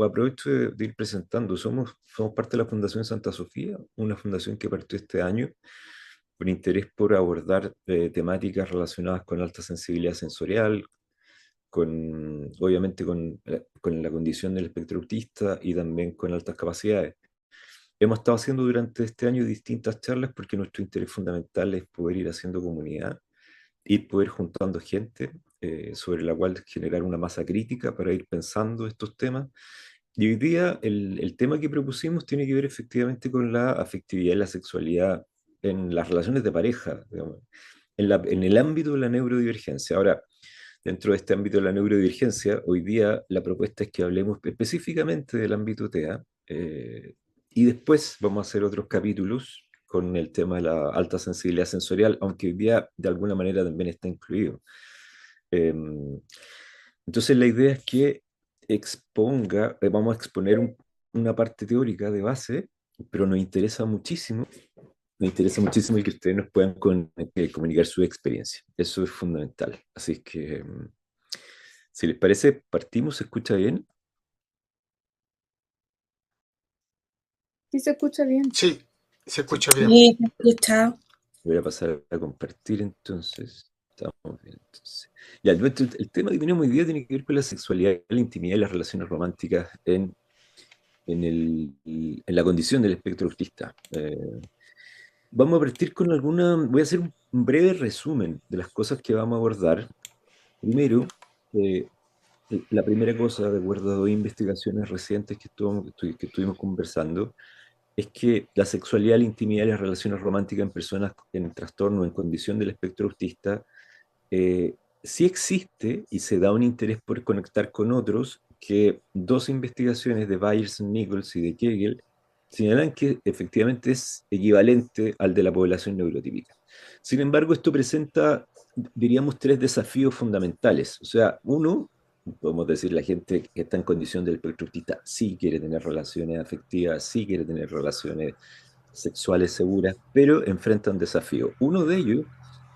aprovecho de ir presentando. Somos parte de la Fundación Santa Sofía, una fundación que partió este año con interés por abordar temáticas relacionadas con alta sensibilidad sensorial, obviamente con la condición del espectro autista y también con altas capacidades. Hemos estado haciendo durante este año distintas charlas porque nuestro interés fundamental es poder ir haciendo comunidad y poder juntando gente sobre la cual generar una masa crítica para ir pensando estos temas. Y hoy día el tema que propusimos tiene que ver efectivamente con la afectividad y la sexualidad en las relaciones de pareja, digamos, en el ámbito de la neurodivergencia. Ahora, dentro de este ámbito de la neurodivergencia, hoy día la propuesta es que hablemos específicamente del ámbito TEA, y después vamos a hacer otros capítulos con el tema de la alta sensibilidad sensorial, aunque hoy día de alguna manera también está incluido. Eh, entonces la idea es que vamos a exponer una parte teórica de base, pero nos interesa muchísimo y que ustedes nos puedan comunicar su experiencia. Eso es fundamental. Así es que, si les parece, partimos, ¿se escucha bien? Sí, se escucha bien. Sí, se Sí. escucha bien. Sí, chao. Voy a pasar a compartir entonces. Estamos bien, entonces. Ya, el tema que tenemos hoy día tiene que ver con la sexualidad, la intimidad y las relaciones románticas en la condición del espectro autista. Vamos a partir con voy a hacer un breve resumen de las cosas que vamos a abordar. Primero, eh, la primera cosa, de acuerdo a dos investigaciones recientes que estuvimos conversando, es que la sexualidad, la intimidad y las relaciones románticas en personas en trastorno, en condición del espectro autista, sí existe y se da un interés por conectar con otros, que dos investigaciones de Byers-Nichols y de Kegel señalan que efectivamente es equivalente al de la población neurotípica. Sin embargo, esto presenta, diríamos, tres desafíos fundamentales. O sea, uno, podemos decir, la gente que está en condición del espectro autista sí quiere tener relaciones afectivas, sí quiere tener relaciones sexuales seguras, pero enfrenta un desafío. Uno de ellos,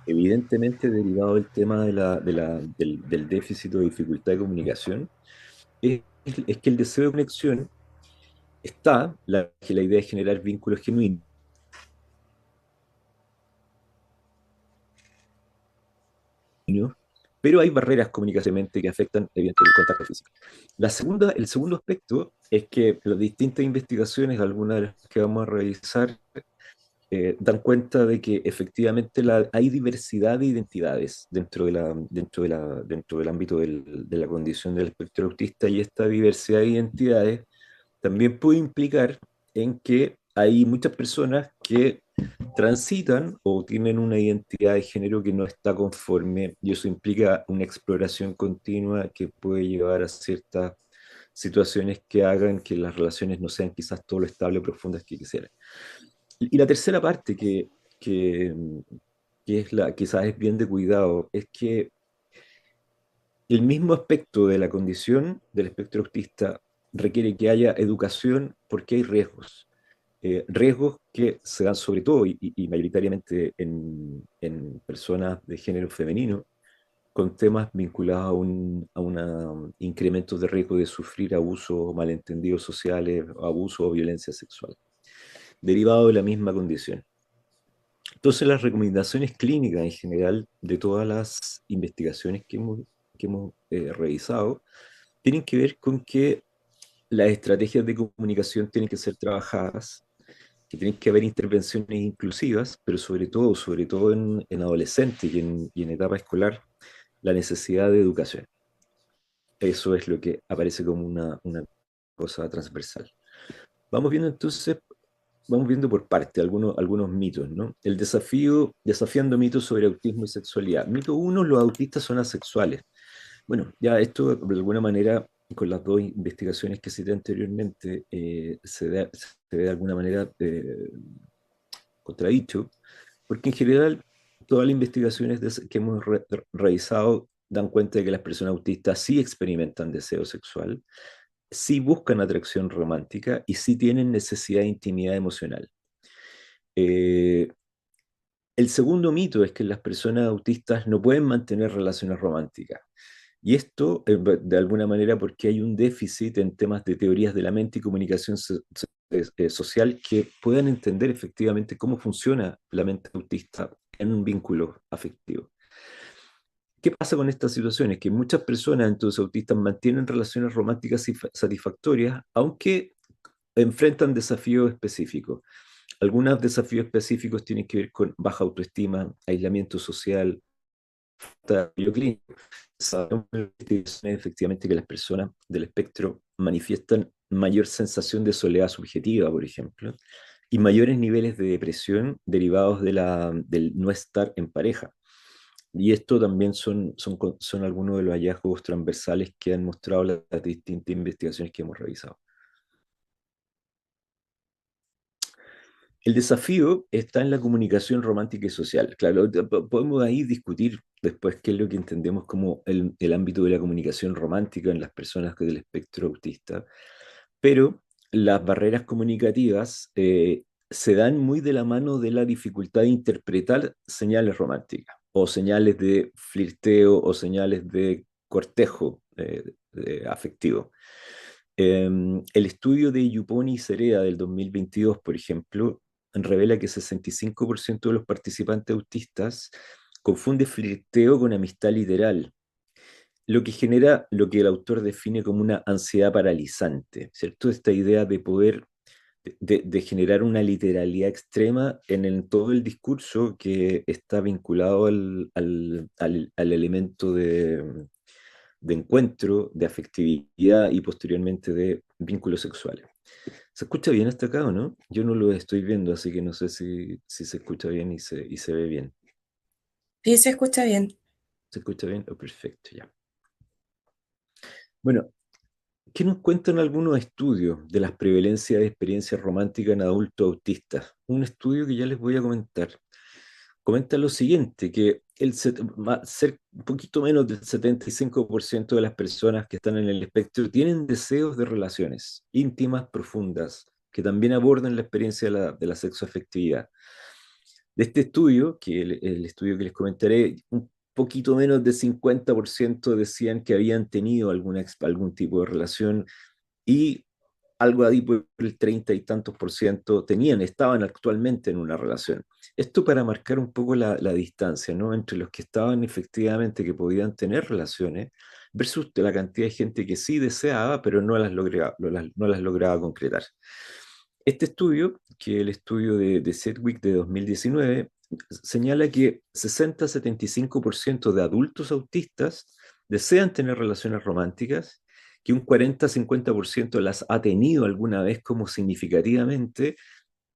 evidentemente derivado del tema del déficit o dificultad de comunicación, es que el deseo de conexión que la idea es generar vínculos genuinos, pero hay barreras comunicacionalmente que afectan evidentemente el contacto físico. El segundo aspecto es que las distintas investigaciones, algunas de las que vamos a revisar, dan cuenta de que efectivamente hay diversidad de identidades dentro del ámbito de la condición del espectro autista, y esta diversidad de identidades también puede implicar en que hay muchas personas que transitan o tienen una identidad de género que no está conforme, y eso implica una exploración continua que puede llevar a ciertas situaciones que hagan que las relaciones no sean quizás todo lo estable o profundas que quisieran. Y la tercera parte que, que es quizás es bien de cuidado, es que el mismo aspecto de la condición del espectro autista requiere que haya educación porque hay riesgos. Riesgos que se dan sobre todo y mayoritariamente en personas de género femenino, con temas vinculados a un incremento de riesgo de sufrir abusos, malentendidos sociales, abuso o violencia sexual, derivado de la misma condición. Entonces, las recomendaciones clínicas en general de todas las investigaciones que hemos revisado tienen que ver con que las estrategias de comunicación tienen que ser trabajadas, que tienen que haber intervenciones inclusivas, pero sobre todo en adolescentes y en etapa escolar, la necesidad de educación. Eso es lo que aparece como una cosa transversal. Vamos viendo entonces Vamos viendo por parte algunos mitos, ¿no? Desafiando mitos sobre autismo y sexualidad. Mito uno: los autistas son asexuales. Bueno, ya esto de alguna manera, con las dos investigaciones que cité anteriormente, se ve de alguna manera contradicho, porque en general todas las investigaciones que hemos revisado dan cuenta de que las personas autistas sí experimentan deseo sexual, sí buscan atracción romántica y sí tienen necesidad de intimidad emocional. Eh, el segundo mito es que las personas autistas no pueden mantener relaciones románticas. Y esto, de alguna manera, porque hay un déficit en temas de teorías de la mente y comunicación social que puedan entender efectivamente cómo funciona la mente autista en un vínculo afectivo. ¿Qué pasa con estas situaciones? Que muchas personas, entonces, autistas mantienen relaciones románticas satisfactorias, aunque enfrentan desafíos específicos. Algunos desafíos específicos tienen que ver con baja autoestima, aislamiento social, bioclínico. Sabemos en las investigaciones, efectivamente, que las personas del espectro manifiestan mayor sensación de soledad subjetiva, por ejemplo, y mayores niveles de depresión derivados del no estar en pareja. Y esto también son algunos de los hallazgos transversales que han mostrado las distintas investigaciones que hemos revisado. El desafío está en la comunicación romántica y social. Claro, podemos ahí discutir después qué es lo que entendemos como el ámbito de la comunicación romántica en las personas del espectro autista, pero las barreras comunicativas se dan muy de la mano de la dificultad de interpretar señales románticas o señales de flirteo o señales de cortejo afectivo. El estudio de Yuponi y Cereda del 2022, por ejemplo, revela que 65% de los participantes autistas confunde flirteo con amistad literal, lo que genera lo que el autor define como una ansiedad paralizante, ¿cierto? Esta idea de poder, de generar una literalidad extrema en todo el discurso que está vinculado al elemento de encuentro, de afectividad y posteriormente de vínculos sexuales. ¿Se escucha bien hasta acá o no? Yo no lo estoy viendo, así que no sé si se escucha bien y se ve bien. Sí, se escucha bien. ¿Se escucha bien? Oh, perfecto, ya. Bueno, ¿qué nos cuentan algunos estudios de las prevalencias de experiencias románticas en adultos autistas? Un estudio que ya les voy a comentar. Comenta lo siguiente, que ser un poquito menos del 75% de las personas que están en el espectro tienen deseos de relaciones íntimas, profundas, que también aborden la experiencia de la sexoafectividad. De este estudio, que el estudio que les comentaré, un poquito menos de 50% decían que habían tenido algún tipo de relación y algo ahí por el 30 y tantos por ciento estaban actualmente en una relación. Esto para marcar un poco la distancia, ¿no? Entre los que estaban efectivamente que podían tener relaciones versus la cantidad de gente que sí deseaba, pero no las lograba concretar. Este estudio, que es el estudio de Sedgwick de 2019, señala que 60-75% de adultos autistas desean tener relaciones románticas, que un 40-50% las ha tenido alguna vez como significativamente,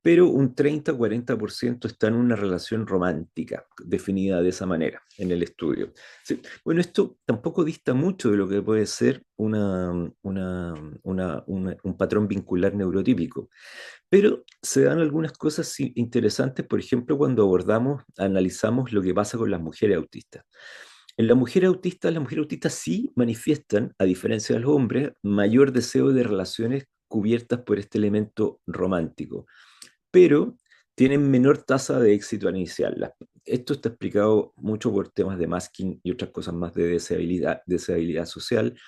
pero un 30-40% está en una relación romántica, definida de esa manera en el estudio. Sí. Bueno, esto tampoco dista mucho de lo que puede ser un patrón vincular neurotípico, pero se dan algunas cosas interesantes, por ejemplo, cuando analizamos lo que pasa con las mujeres autistas. En las mujeres autistas sí manifiestan, a diferencia de los hombres, mayor deseo de relaciones cubiertas por este elemento romántico, pero tienen menor tasa de éxito inicial. Esto está explicado mucho por temas de masking y otras cosas más de deseabilidad social,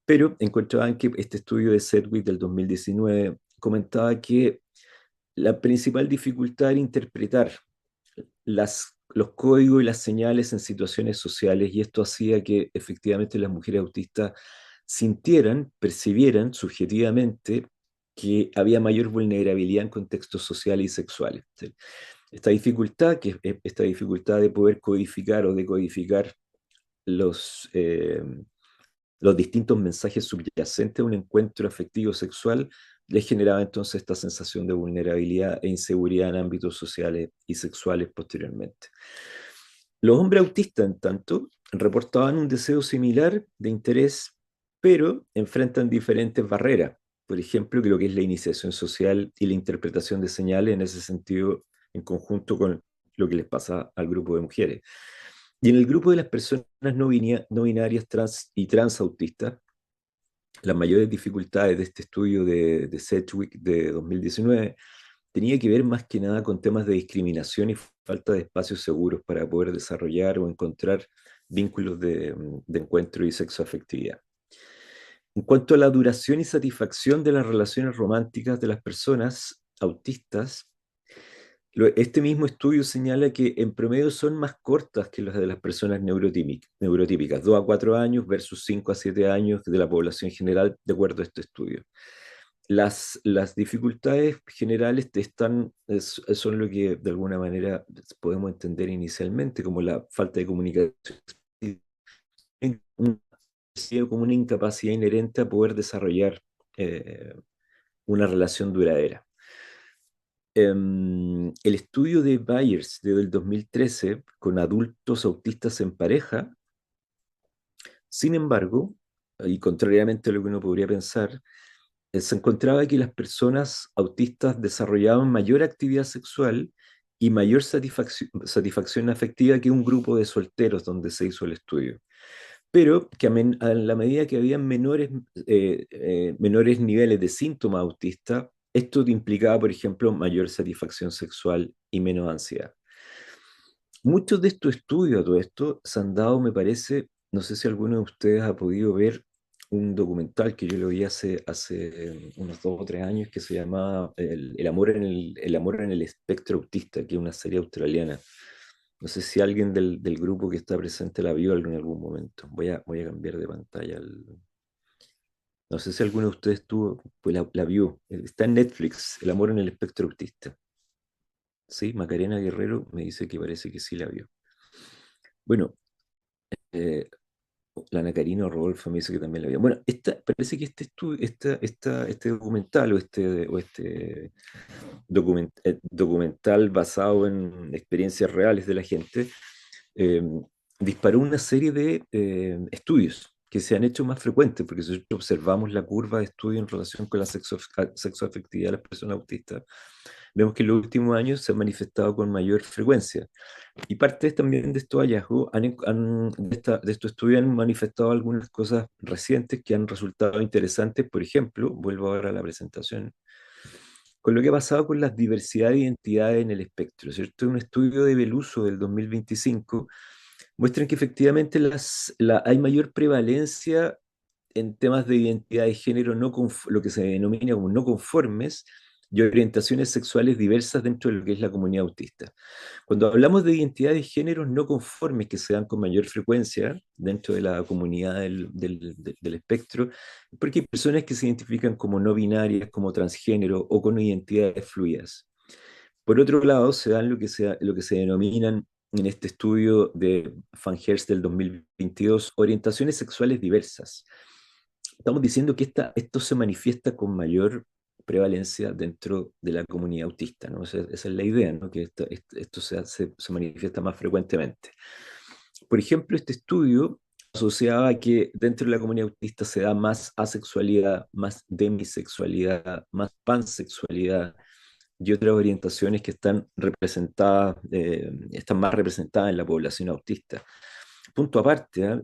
pero encontraban que este estudio de Sedgwick del 2019 comentaba que la principal dificultad era interpretar los códigos y las señales en situaciones sociales, y esto hacía que efectivamente las mujeres autistas sintieran, percibieran subjetivamente que había mayor vulnerabilidad en contextos sociales y sexuales. ¿Sí? Esta dificultad de poder codificar o decodificar los, eh, los distintos mensajes subyacentes a un encuentro afectivo sexual les generaba entonces esta sensación de vulnerabilidad e inseguridad en ámbitos sociales y sexuales posteriormente. Los hombres autistas, en tanto, reportaban un deseo similar de interés, pero enfrentan diferentes barreras. Por ejemplo, lo que es la iniciación social y la interpretación de señales en ese sentido, en conjunto con lo que les pasa al grupo de mujeres. Y en el grupo de las personas no binarias trans y transautistas, las mayores dificultades de este estudio de Sedgwick de 2019 tenía que ver más que nada con temas de discriminación y falta de espacios seguros para poder desarrollar o encontrar vínculos de encuentro y sexoafectividad. En cuanto a la duración y satisfacción de las relaciones románticas de las personas autistas, este mismo estudio señala que en promedio son más cortas que las de las personas neurotípicas, 2 a 4 años versus 5 a 7 años de la población general, de acuerdo a este estudio. Las dificultades generales son lo que de alguna manera podemos entender inicialmente como la falta de comunicación, como una incapacidad inherente a poder desarrollar eh, una relación duradera. El estudio de Byers del 2013 con adultos autistas en pareja, sin embargo, y contrariamente a lo que uno podría pensar, se encontraba que las personas autistas desarrollaban mayor actividad sexual y mayor satisfacción afectiva que un grupo de solteros donde se hizo el estudio. Pero que a la medida que había menores niveles de síntomas autistas, esto implicaba, por ejemplo, mayor satisfacción sexual y menos ansiedad. Muchos de estos estudios, todo esto, se han dado, me parece, no sé si alguno de ustedes ha podido ver un documental que yo lo vi hace unos 2 o 3 años que se llamaba el amor en el espectro autista, que es una serie australiana. No sé si alguien del grupo que está presente la vio en algún momento. Voy a cambiar de pantalla. No sé si alguno de ustedes pues la vio. Está en Netflix, El amor en el espectro autista. Sí, Macarena Guerrero me dice que parece que sí la vio. Bueno, eh, la Ana Karina o Rodolfo me dice que también la vio. Bueno, parece que este estudio, este documental o este documental basado en experiencias reales de la gente, eh, disparó una serie de estudios que se han hecho más frecuentes, porque si nosotros observamos la curva de estudio en relación con la sexoafectividad de las personas autistas, vemos que en los últimos años se ha manifestado con mayor frecuencia. Y parte también de estos hallazgos, de estos estudios han manifestado algunas cosas recientes que han resultado interesantes. Por ejemplo, vuelvo ahora a la presentación, con lo que ha pasado con las diversidad de identidades en el espectro, ¿cierto? Un estudio de Beluso del 2025 muestra que efectivamente hay mayor prevalencia en temas de identidad de género, lo que se denomina como no conformes, y orientaciones sexuales diversas dentro de lo que es la comunidad autista. Cuando hablamos de identidades de géneros no conformes que se dan con mayor frecuencia dentro de la comunidad del espectro, es porque hay personas que se identifican como no binarias, como transgénero o con identidades fluidas. Por otro lado, se dan lo que se denominan en este estudio de Fanhers del 2022 orientaciones sexuales diversas. Estamos diciendo que esto se manifiesta con mayor prevalencia dentro de la comunidad autista, ¿no? Esa es la idea, ¿no? Que esto se manifiesta más frecuentemente. Por ejemplo, este estudio asociaba que dentro de la comunidad autista se da más asexualidad, más demisexualidad, más pansexualidad y otras orientaciones que están más representadas en la población autista. Punto aparte, ¿eh?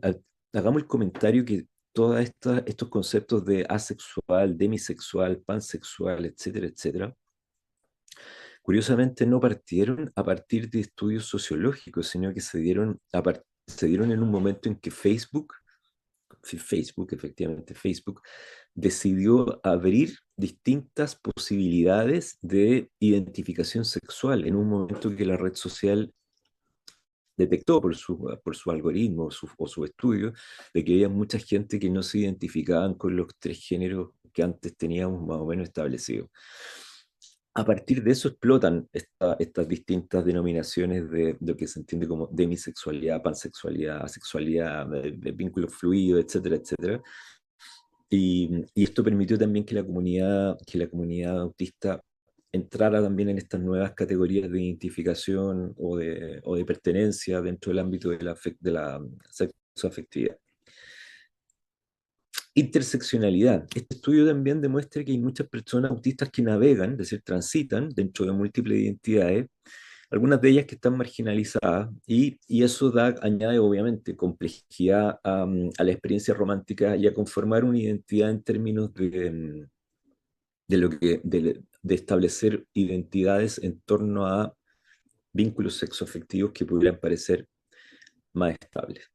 Hagamos el comentario que todos estos conceptos de asexual, demisexual, pansexual, etcétera, etcétera, curiosamente no partieron a partir de estudios sociológicos, sino que se dieron en un momento en que efectivamente Facebook, decidió abrir distintas posibilidades de identificación sexual en un momento que la red social detectó por su algoritmo o su estudio de que había mucha gente que no se identificaban con los 3 géneros que antes teníamos más o menos establecidos. A partir de eso explotan estas distintas denominaciones de lo que se entiende como demisexualidad, pansexualidad, asexualidad, de vínculo fluido, etcétera, etcétera. Y esto permitió también que la comunidad autista entrara también en estas nuevas categorías de identificación o de pertenencia dentro del ámbito de la sexoafectividad. Interseccionalidad. Este estudio también demuestra que hay muchas personas autistas que navegan, es decir, transitan dentro de múltiples identidades, algunas de ellas que están marginalizadas, y eso añade obviamente complejidad a la experiencia romántica y a conformar una identidad en términos de establecer identidades en torno a vínculos sexoafectivos que pudieran parecer más estables.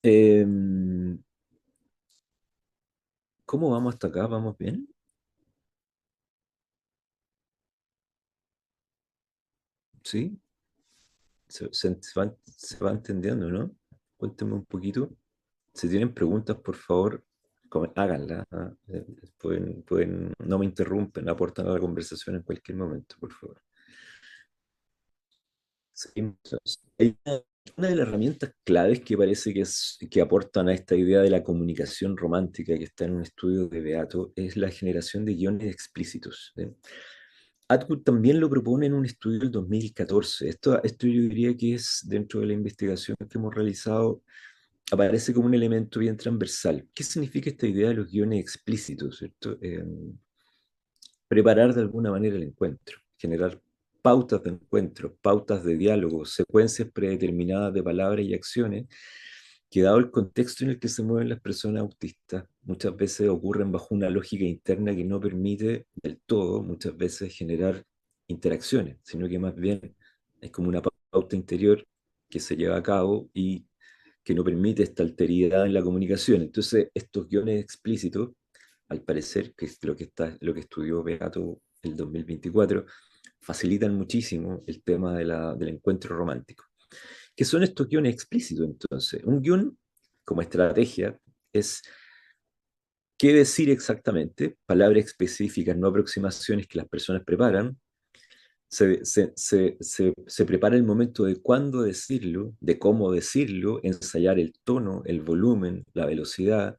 Em, ¿Cómo vamos hasta acá? ¿Vamos bien? ¿Sí? Se va entendiendo, ¿no? Cuénteme un poquito. Si tienen preguntas, por favor, háganlas. ¿Ah? No me interrumpen, aportan a la conversación en cualquier momento, por favor. Sí, entonces, una de las herramientas claves que parece que aportan a esta idea de la comunicación romántica que está en un estudio de Beato es la generación de guiones explícitos. ¿Sí? Atwood también lo propone en un estudio del 2014. Esto yo diría que es, dentro de la investigación que hemos realizado, aparece como un elemento bien transversal. ¿Qué significa esta idea de los guiones explícitos, ¿cierto? Preparar de alguna manera el encuentro, generar pautas de encuentro, pautas de diálogo, secuencias predeterminadas de palabras y acciones que, dado el contexto en el que se mueven las personas autistas, muchas veces ocurren bajo una lógica interna que no permite del todo, muchas veces, generar interacciones, sino que más bien es como una pauta interior que se lleva a cabo y que no permite esta alteridad en la comunicación. Entonces, estos guiones explícitos, al parecer, que es lo que estudió Beato el 2024, facilitan muchísimo el tema del encuentro romántico. ¿Qué son estos guiones explícitos entonces? Un guión, como estrategia, es qué decir exactamente, palabras específicas, no aproximaciones que las personas preparan. Se prepara el momento de cuándo decirlo, de cómo decirlo, ensayar el tono, el volumen, la velocidad,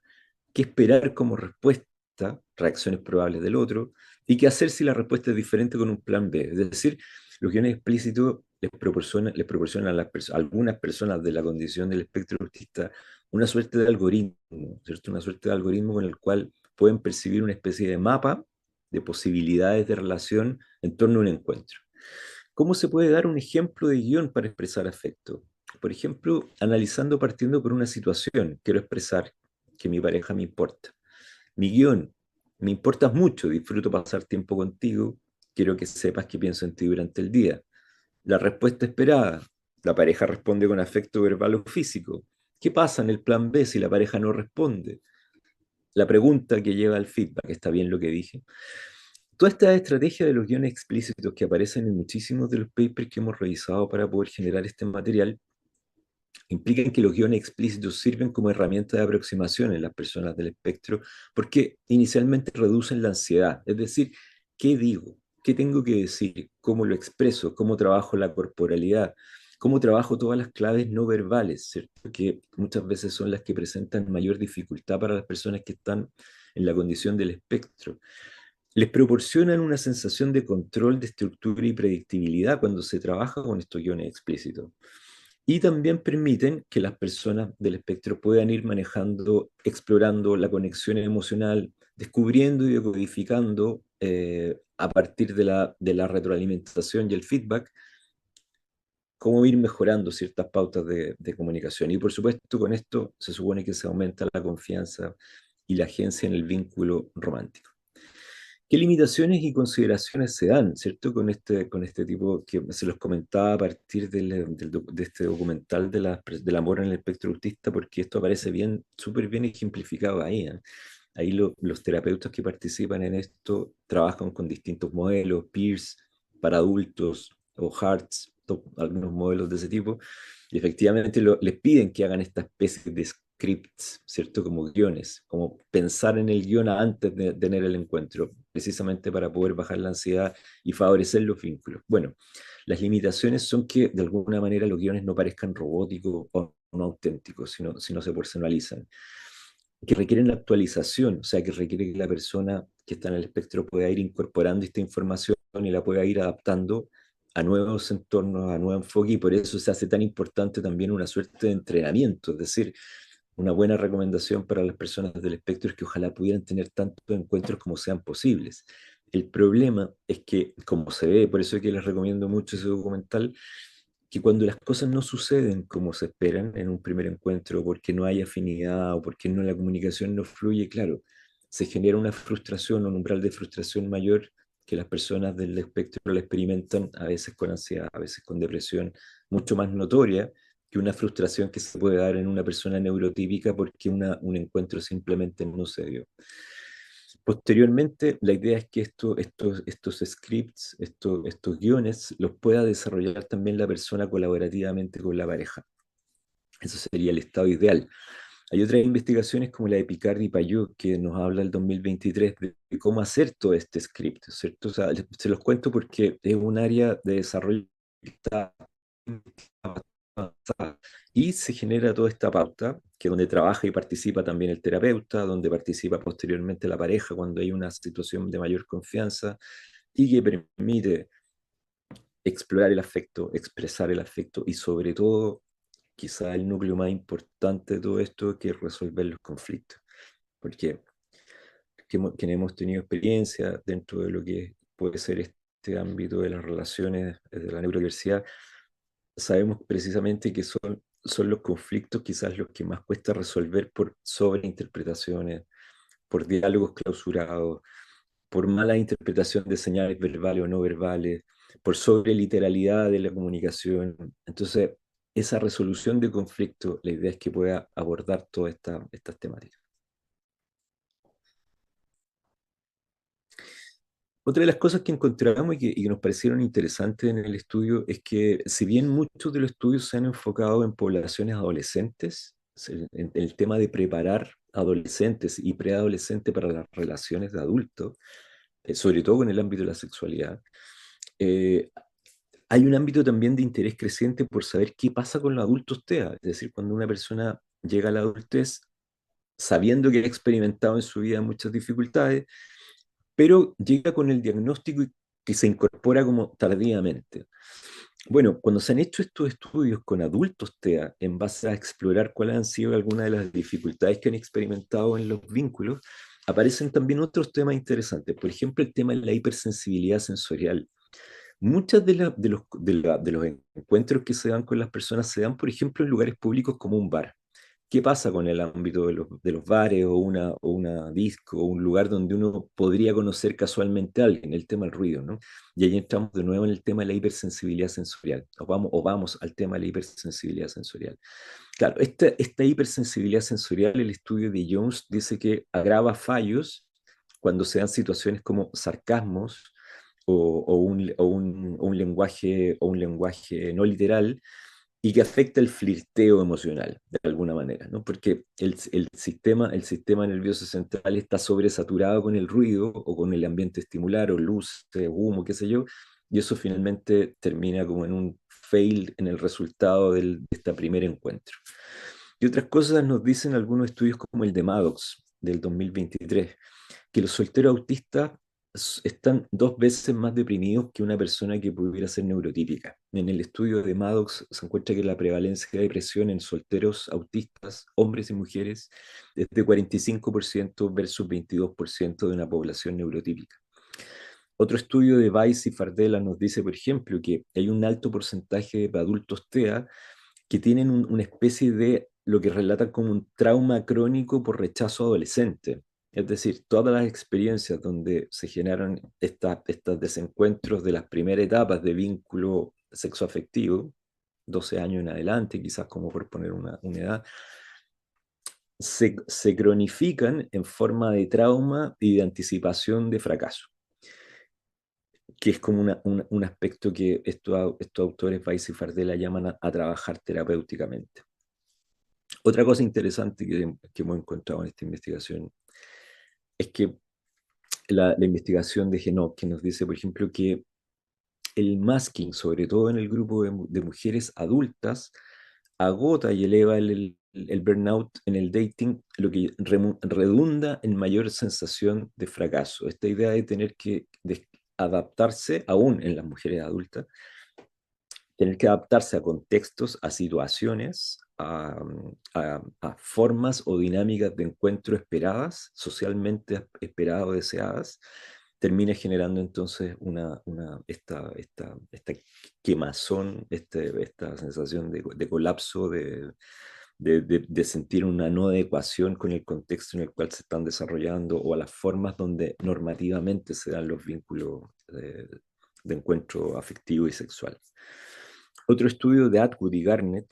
qué esperar como respuesta, reacciones probables del otro, y qué hacer si la respuesta es diferente con un plan B. Es decir, los guiones explícitos les proporcionan a algunas personas de la condición del espectro autista una suerte de algoritmo, ¿cierto? Una suerte de algoritmo con el cual pueden percibir una especie de mapa de posibilidades de relación en torno a un encuentro. ¿Cómo se puede dar un ejemplo de guión para expresar afecto? Por ejemplo, analizando partiendo por una situación, quiero expresar que mi pareja me importa. Mi guión, me importas mucho, disfruto pasar tiempo contigo, quiero que sepas que pienso en ti durante el día. La respuesta esperada, la pareja responde con afecto verbal o físico. ¿Qué pasa en el plan B si la pareja no responde? La pregunta que lleva al feedback, ¿está bien lo que dije? Toda esta estrategia de los guiones explícitos que aparecen en muchísimos de los papers que hemos revisado para poder generar este material implican que los guiones explícitos sirven como herramienta de aproximación en las personas del espectro porque inicialmente reducen la ansiedad, es decir, ¿qué digo? ¿Qué tengo que decir? ¿Cómo lo expreso? ¿Cómo trabajo la corporalidad? ¿Cómo trabajo todas las claves no verbales, ¿cierto? Que muchas veces son las que presentan mayor dificultad para las personas que están en la condición del espectro? Les proporcionan una sensación de control, de estructura y predictibilidad cuando se trabaja con estos guiones explícitos. Y también permiten que las personas del espectro puedan ir manejando, explorando la conexión emocional, descubriendo y decodificando a partir de la retroalimentación y el feedback, cómo ir mejorando ciertas pautas de comunicación. Y por supuesto, con esto se supone que se aumenta la confianza y la agencia en el vínculo romántico. ¿Qué limitaciones y consideraciones se dan, cierto? Con este tipo que se los comentaba a partir de este documental del amor en el espectro autista, porque esto aparece bien, súper bien ejemplificado ahí. ¿Eh? Ahí los terapeutas que participan en esto trabajan con distintos modelos, Pearce para adultos o Hearts, algunos modelos de ese tipo, y efectivamente les piden que hagan esta especie de scripts, ¿cierto? Como guiones, como pensar en el guión antes de tener el encuentro, precisamente para poder bajar la ansiedad y favorecer los vínculos. Bueno, las limitaciones son que de alguna manera los guiones no parezcan robóticos o no auténticos, sino se personalizan, que requieren la actualización, o sea, que requiere que la persona que está en el espectro pueda ir incorporando esta información y la pueda ir adaptando a nuevos entornos, a nuevo enfoque, y por eso se hace tan importante también una suerte de entrenamiento, es decir, una buena recomendación para las personas del espectro es que ojalá pudieran tener tantos encuentros como sean posibles. El problema es que, como se ve, por eso es que les recomiendo mucho ese documental, que cuando las cosas no suceden como se esperan en un primer encuentro, porque no hay afinidad o porque la comunicación no fluye, claro, se genera una frustración, un umbral de frustración mayor que las personas del espectro la experimentan a veces con ansiedad, a veces con depresión, mucho más notoria que una frustración que se puede dar en una persona neurotípica porque un encuentro simplemente no se dio. Posteriormente, la idea es que estos scripts, estos guiones, los pueda desarrollar también la persona colaborativamente con la pareja. Eso sería el estado ideal. Hay otras investigaciones como la de Picard y Payot que nos habla el 2023 de cómo hacer todo este script, ¿cierto? O sea, se los cuento porque es un área de desarrollo que está avanzada y se genera toda esta pauta, que donde trabaja y participa también el terapeuta, donde participa posteriormente la pareja cuando hay una situación de mayor confianza y que permite explorar el afecto, expresar el afecto y sobre todo, quizá el núcleo más importante de todo esto, que es resolver los conflictos. Porque quienes hemos tenido experiencia dentro de lo que puede ser este ámbito de las relaciones de la neurodiversidad, sabemos precisamente que son los conflictos quizás los que más cuesta resolver por sobreinterpretaciones, por diálogos clausurados, por mala interpretación de señales verbales o no verbales, por sobreliteralidad de la comunicación. Entonces, esa resolución de conflicto, la idea es que pueda abordar todas estas temáticas. Otra de las cosas que encontramos y que nos parecieron interesantes en el estudio es que si bien muchos de los estudios se han enfocado en poblaciones adolescentes, en el tema de preparar adolescentes y preadolescentes para las relaciones de adultos, sobre todo en el ámbito de la sexualidad, eh, hay un ámbito también de interés creciente por saber qué pasa con los adultos TEA, es decir, cuando una persona llega a la adultez sabiendo que ha experimentado en su vida muchas dificultades, pero llega con el diagnóstico que se incorpora como tardíamente. Bueno, cuando se han hecho estos estudios con adultos TEA en base a explorar cuáles han sido algunas de las dificultades que han experimentado en los vínculos, aparecen también otros temas interesantes. Por ejemplo, el tema de la hipersensibilidad sensorial. Muchos de los encuentros que se dan con las personas se dan, por ejemplo, en lugares públicos como un bar. ¿Qué pasa con el ámbito de los bares o una disco o un lugar donde uno podría conocer casualmente a alguien? El tema del ruido, ¿no? Y ahí entramos de nuevo en el tema de la hipersensibilidad sensorial. O vamos al tema de la hipersensibilidad sensorial. Claro, esta hipersensibilidad sensorial, el estudio de Jones dice que agrava fallos cuando se dan situaciones como sarcasmos o un lenguaje no literal y que afecta el flirteo emocional de alguna manera, ¿no? Porque el sistema nervioso central está sobresaturado con el ruido o con el ambiente estimular o luz, humo, qué sé yo, y eso finalmente termina como en un fail en el resultado de este primer encuentro. Y otras cosas nos dicen algunos estudios como el de Maddox del 2023, que los solteros autistas están 2 veces más deprimidos que una persona que pudiera ser neurotípica. En el estudio de Maddox se encuentra que la prevalencia de depresión en solteros autistas, hombres y mujeres, es de 45% versus 22% de una población neurotípica. Otro estudio de Weiss y Fardella nos dice, por ejemplo, que hay un alto porcentaje de adultos TEA que tienen una especie de lo que relatan como un trauma crónico por rechazo adolescente. Es decir, todas las experiencias donde se generaron estos desencuentros de las primeras etapas de vínculo sexoafectivo, 12 años en adelante, quizás como por poner una edad, se cronifican en forma de trauma y de anticipación de fracaso, que es como un aspecto que estos autores Weiss y Fardella llaman a trabajar terapéuticamente. Otra cosa interesante que hemos encontrado en esta investigación es que la investigación de Genov, que nos dice, por ejemplo, que el masking, sobre todo en el grupo de mujeres adultas, agota y eleva el burnout en el dating, lo que redunda en mayor sensación de fracaso. Esta idea de tener que adaptarse, aún en las mujeres adultas, tener que adaptarse a contextos, a situaciones, a formas o dinámicas de encuentro esperadas, socialmente esperadas o deseadas, termina generando entonces esta quemazón, esta sensación de colapso, de sentir una no adecuación con el contexto en el cual se están desarrollando o a las formas donde normativamente se dan los vínculos de encuentro afectivo y sexual. Otro estudio de Atwood y Garnett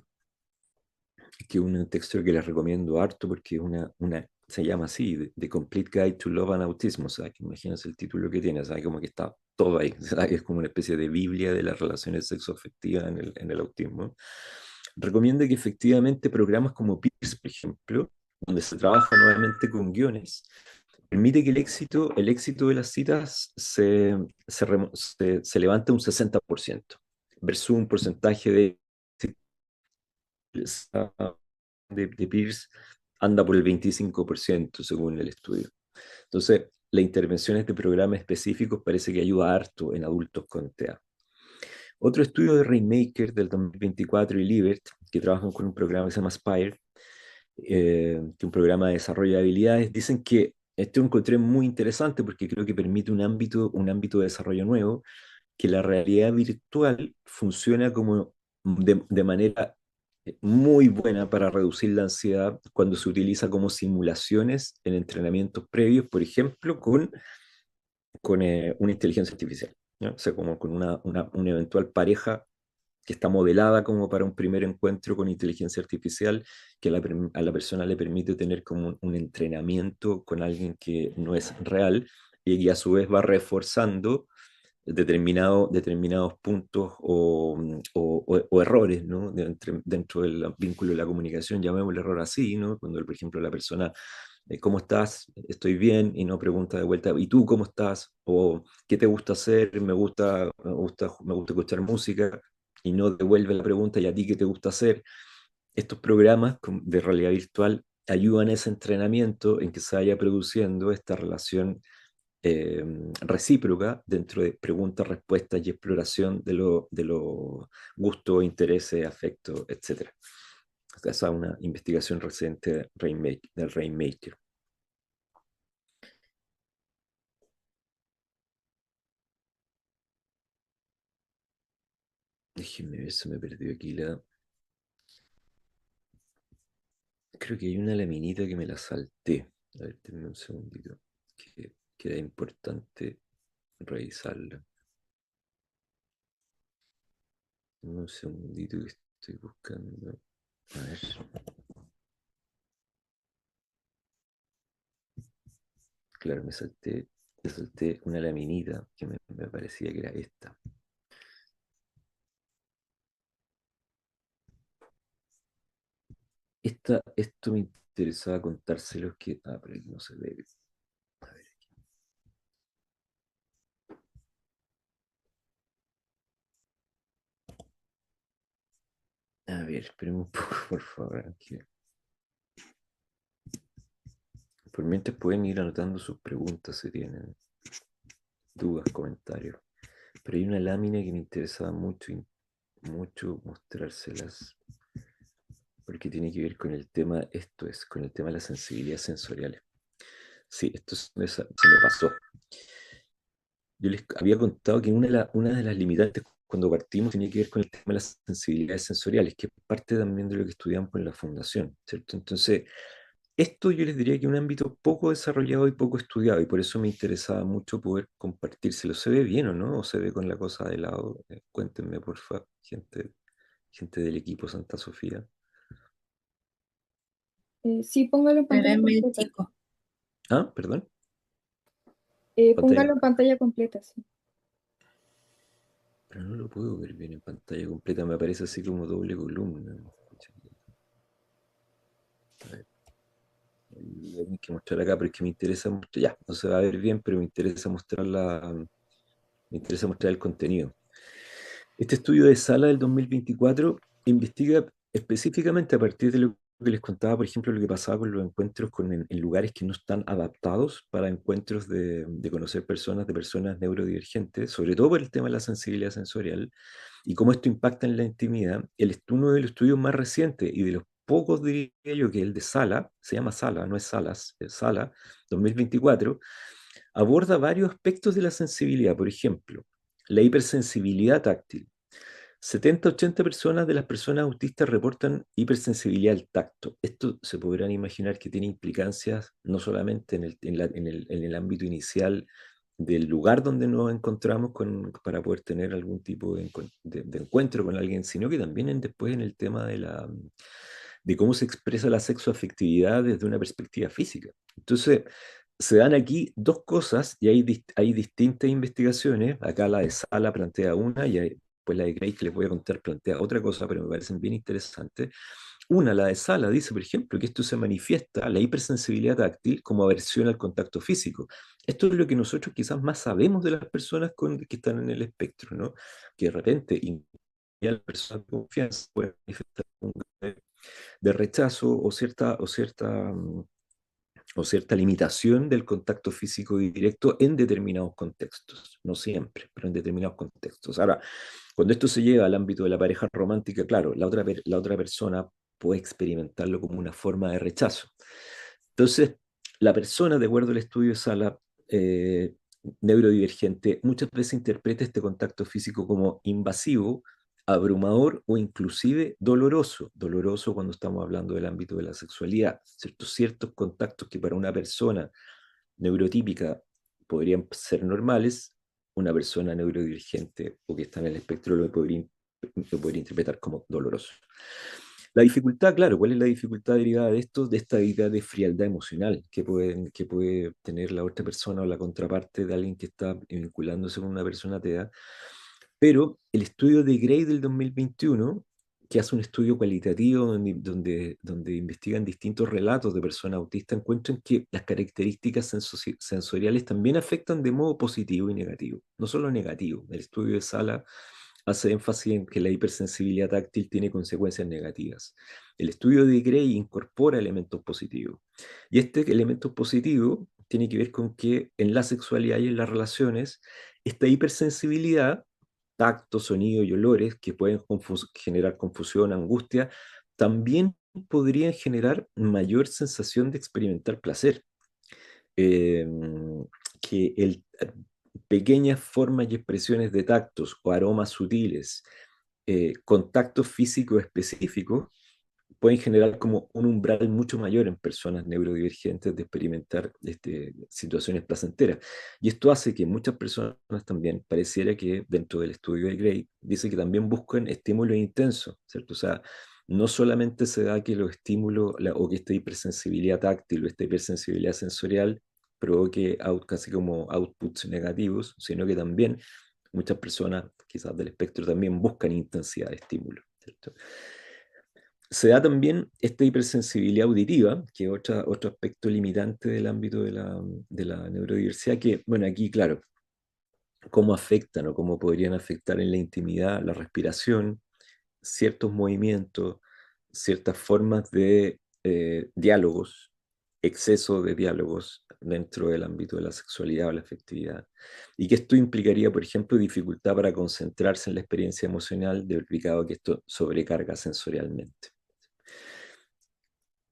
que es un texto que les recomiendo harto porque es se llama así, The Complete Guide to Love and Autism, o sea, que imagínense el título que tiene, o sea, como que está todo ahí, o sea, que es como una especie de Biblia de las relaciones sexoafectivas en el autismo. Recomienda que efectivamente programas como Pierce, por ejemplo, donde se trabaja nuevamente con guiones, permite que el éxito de las citas se levante un 60% versus un porcentaje de Pierce anda por el 25% según el estudio. Entonces, las intervenciones de programas específicos parece que ayuda harto en adultos con TEA. Otro estudio de Rainmaker del 2024 y Libert, que trabajan con un programa que se llama Spire, que es un programa de desarrollo de habilidades, dicen que esto lo encontré muy interesante porque creo que permite un ámbito de desarrollo nuevo, que la realidad virtual funciona como de manera muy buena para reducir la ansiedad cuando se utiliza como simulaciones en entrenamientos previos, por ejemplo, con una inteligencia artificial, ¿no? O sea, como con una eventual pareja que está modelada como para un primer encuentro con inteligencia artificial, que a la persona le permite tener como un entrenamiento con alguien que no es real y a su vez va reforzando determinados puntos o errores, ¿no? Dentro del vínculo de la comunicación, llamémosle error así, ¿no? Cuando, por ejemplo, la persona, ¿cómo estás? Estoy bien, y no pregunta de vuelta, ¿y tú cómo estás? O ¿qué te gusta hacer? Me gusta escuchar música, y no devuelve la pregunta, ¿y a ti qué te gusta hacer? Estos programas de realidad virtual ayudan a ese entrenamiento en que se vaya produciendo esta relación eh, recíproca dentro de preguntas, respuestas y exploración de los gustos, intereses, afectos, etc. Esa es una investigación reciente del Rainmaker. Déjenme ver, se me perdió aquí la... Creo que hay una laminita que me la salté. A ver, tenme un segundito. Que era importante revisarla. Un segundito que estoy buscando. A ver. Claro, me salté una laminita que me parecía que era esta. Esto me interesaba contárselos que... Ah, pero aquí no se ve. A ver, a ver, espérenme un poco, por favor. Aquí. Por mientras pueden ir anotando sus preguntas si tienen dudas, comentarios. Pero hay una lámina que me interesaba mucho mostrárselas, porque tiene que ver con el tema, con el tema de la sensibilidad sensorial. Sí, se me pasó. Yo les había contado que una de las limitantes cuando partimos tenía que ver con el tema de las sensibilidades sensoriales, que es parte también de lo que estudiamos en la fundación, ¿cierto? Entonces, esto yo les diría que es un ámbito poco desarrollado y poco estudiado, y por eso me interesaba mucho poder compartírselo. ¿Se ve bien o no? ¿O se ve con la cosa de lado? Cuéntenme, por favor, gente del equipo Santa Sofía. Sí, póngalo en Se ve pantalla medio completa. chico. Ah, perdón. Póngalo Pantalla. en pantalla completa, sí. Pero no lo puedo ver bien en pantalla completa, me aparece así como doble columna. A ver. Lo tengo que mostrar acá, pero es que me interesa mostrar, ya, no se va a ver bien, pero me interesa mostrar el contenido. Este estudio de Sala del 2024 investiga específicamente a partir de lo que les contaba, por ejemplo, lo que pasaba con los encuentros en lugares que no están adaptados para encuentros de conocer personas, de personas neurodivergentes, sobre todo por el tema de la sensibilidad sensorial, y cómo esto impacta en la intimidad. Uno de los estudios más recientes y de los pocos, diría yo, que es el de Sala, se llama Sala, no es Salas, es Sala 2024, aborda varios aspectos de la sensibilidad. Por ejemplo, la hipersensibilidad táctil. 70-80 personas de las personas autistas reportan hipersensibilidad al tacto. Esto se podrán imaginar que tiene implicancias no solamente en el ámbito inicial del lugar donde nos encontramos para poder tener algún tipo de encuentro con alguien, sino que también después en el tema de cómo se expresa la sexoafectividad desde una perspectiva física. Entonces, se dan aquí dos cosas y hay distintas investigaciones. Acá la de Sala plantea una y pues la de Gray, que les voy a contar, plantea otra cosa, pero me parecen bien interesantes. Una, la de Sala, dice, por ejemplo, que esto se manifiesta, la hipersensibilidad táctil, como aversión al contacto físico. Esto es lo que nosotros quizás más sabemos de las personas que están en el espectro, ¿no? Que de repente, y a la persona de confianza puede manifestar un grado de rechazo o cierta limitación del contacto físico directo en determinados contextos. No siempre, pero en determinados contextos. Ahora, cuando esto se lleva al ámbito de la pareja romántica, claro, la otra persona puede experimentarlo como una forma de rechazo. Entonces, la persona, de acuerdo al estudio de Sala, eh, neurodivergente, muchas veces interpreta este contacto físico como invasivo, abrumador o inclusive doloroso. Doloroso cuando estamos hablando del ámbito de la sexualidad. Ciertos contactos que para una persona neurotípica podrían ser normales, una persona neurodivergente o que está en el espectro lo podría interpretar como doloroso. La dificultad, claro, ¿cuál es la dificultad derivada de esto? De esta idea de frialdad emocional que puede tener la otra persona o la contraparte de alguien que está vinculándose con una persona TEA. Pero el estudio de Gray del 2021, que hace un estudio cualitativo donde investigan distintos relatos de personas autistas, encuentran que las características sensoriales también afectan de modo positivo y negativo, no solo negativo. El estudio de Sala hace énfasis en que la hipersensibilidad táctil tiene consecuencias negativas. El estudio de Gray incorpora elementos positivos. Y este elemento positivo tiene que ver con que en la sexualidad y en las relaciones, esta hipersensibilidad, tacto, sonido y olores que pueden generar confusión, angustia, también podrían generar mayor sensación de experimentar placer. Eh, que pequeñas formas y expresiones de tactos o aromas sutiles, contactos físicos específicos, pueden generar como un umbral mucho mayor en personas neurodivergentes de experimentar situaciones placenteras. Y esto hace que muchas personas también, pareciera que dentro del estudio de Gray, dice que también buscan estímulos intensos, ¿cierto? O sea, no solamente se da que los estímulos o que esta hipersensibilidad táctil o esta hipersensibilidad sensorial provoque casi como outputs negativos, sino que también muchas personas, quizás del espectro, también buscan intensidad de estímulo, ¿cierto? Se da también esta hipersensibilidad auditiva, que es otro aspecto limitante del ámbito de la neurodiversidad, que, bueno, aquí, claro, cómo afectan o cómo podrían afectar en la intimidad la respiración, ciertos movimientos, ciertas formas de diálogos, exceso de diálogos dentro del ámbito de la sexualidad o la afectividad. Y que esto implicaría, por ejemplo, dificultad para concentrarse en la experiencia emocional, implicado que esto sobrecarga sensorialmente.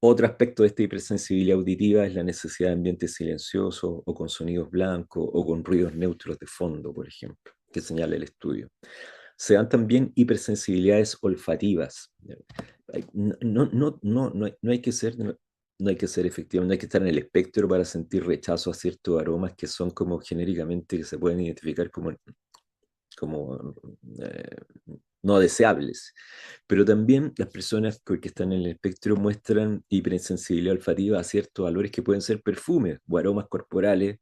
Otro aspecto de esta hipersensibilidad auditiva es la necesidad de ambientes silenciosos o con sonidos blancos o con ruidos neutros de fondo, por ejemplo, que señala el estudio. Se dan también hipersensibilidades olfativas. No hay que ser, no hay que ser efectivo, no hay que estar en el espectro para sentir rechazo a ciertos aromas que son como genéricamente que se pueden identificar como eh, no deseables. Pero también las personas que están en el espectro muestran hipersensibilidad olfativa a ciertos valores que pueden ser perfumes o aromas corporales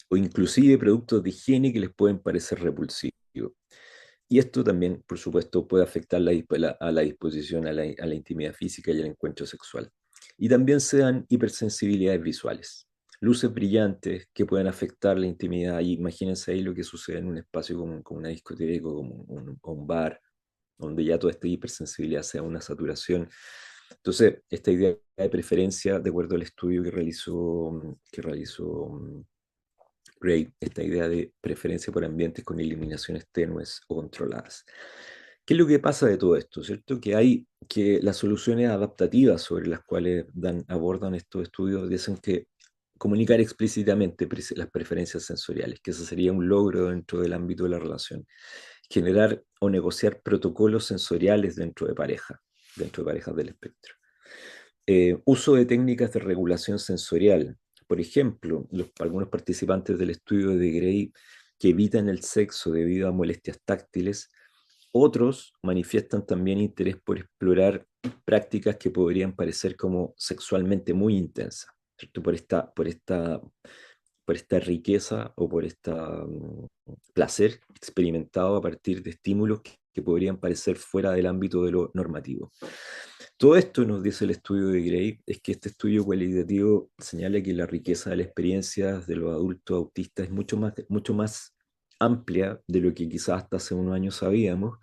o inclusive productos de higiene que les pueden parecer repulsivos. Y esto también, por supuesto, puede afectar a la disposición, a la intimidad física y al encuentro sexual. Y también se dan hipersensibilidades visuales, luces brillantes que pueden afectar la intimidad. Y imagínense ahí lo que sucede en un espacio como una discoteca, como un bar, donde ya toda esta hipersensibilidad sea una saturación. Entonces, esta idea de preferencia, de acuerdo al estudio que realizó Gray, esta idea de preferencia por ambientes con iluminaciones tenues o controladas. ¿Qué es lo que pasa de todo esto? ¿Cierto? Que las soluciones adaptativas sobre las cuales abordan estos estudios dicen que comunicar explícitamente las preferencias sensoriales, que eso sería un logro dentro del ámbito de la relación. Generar o negociar protocolos sensoriales dentro de parejas del espectro. Uso de técnicas de regulación sensorial. Por ejemplo, algunos participantes del estudio de Gray que evitan el sexo debido a molestias táctiles Otros manifiestan también interés por explorar prácticas que podrían parecer como sexualmente muy intensas, ¿cierto? Por esta riqueza o por este placer experimentado a partir de estímulos que podrían parecer fuera del ámbito de lo normativo. Todo esto, nos dice el estudio de Gray, es que este estudio cualitativo señala que la riqueza de las experiencias de los adultos autistas es mucho más amplia de lo que quizás hasta hace unos años sabíamos,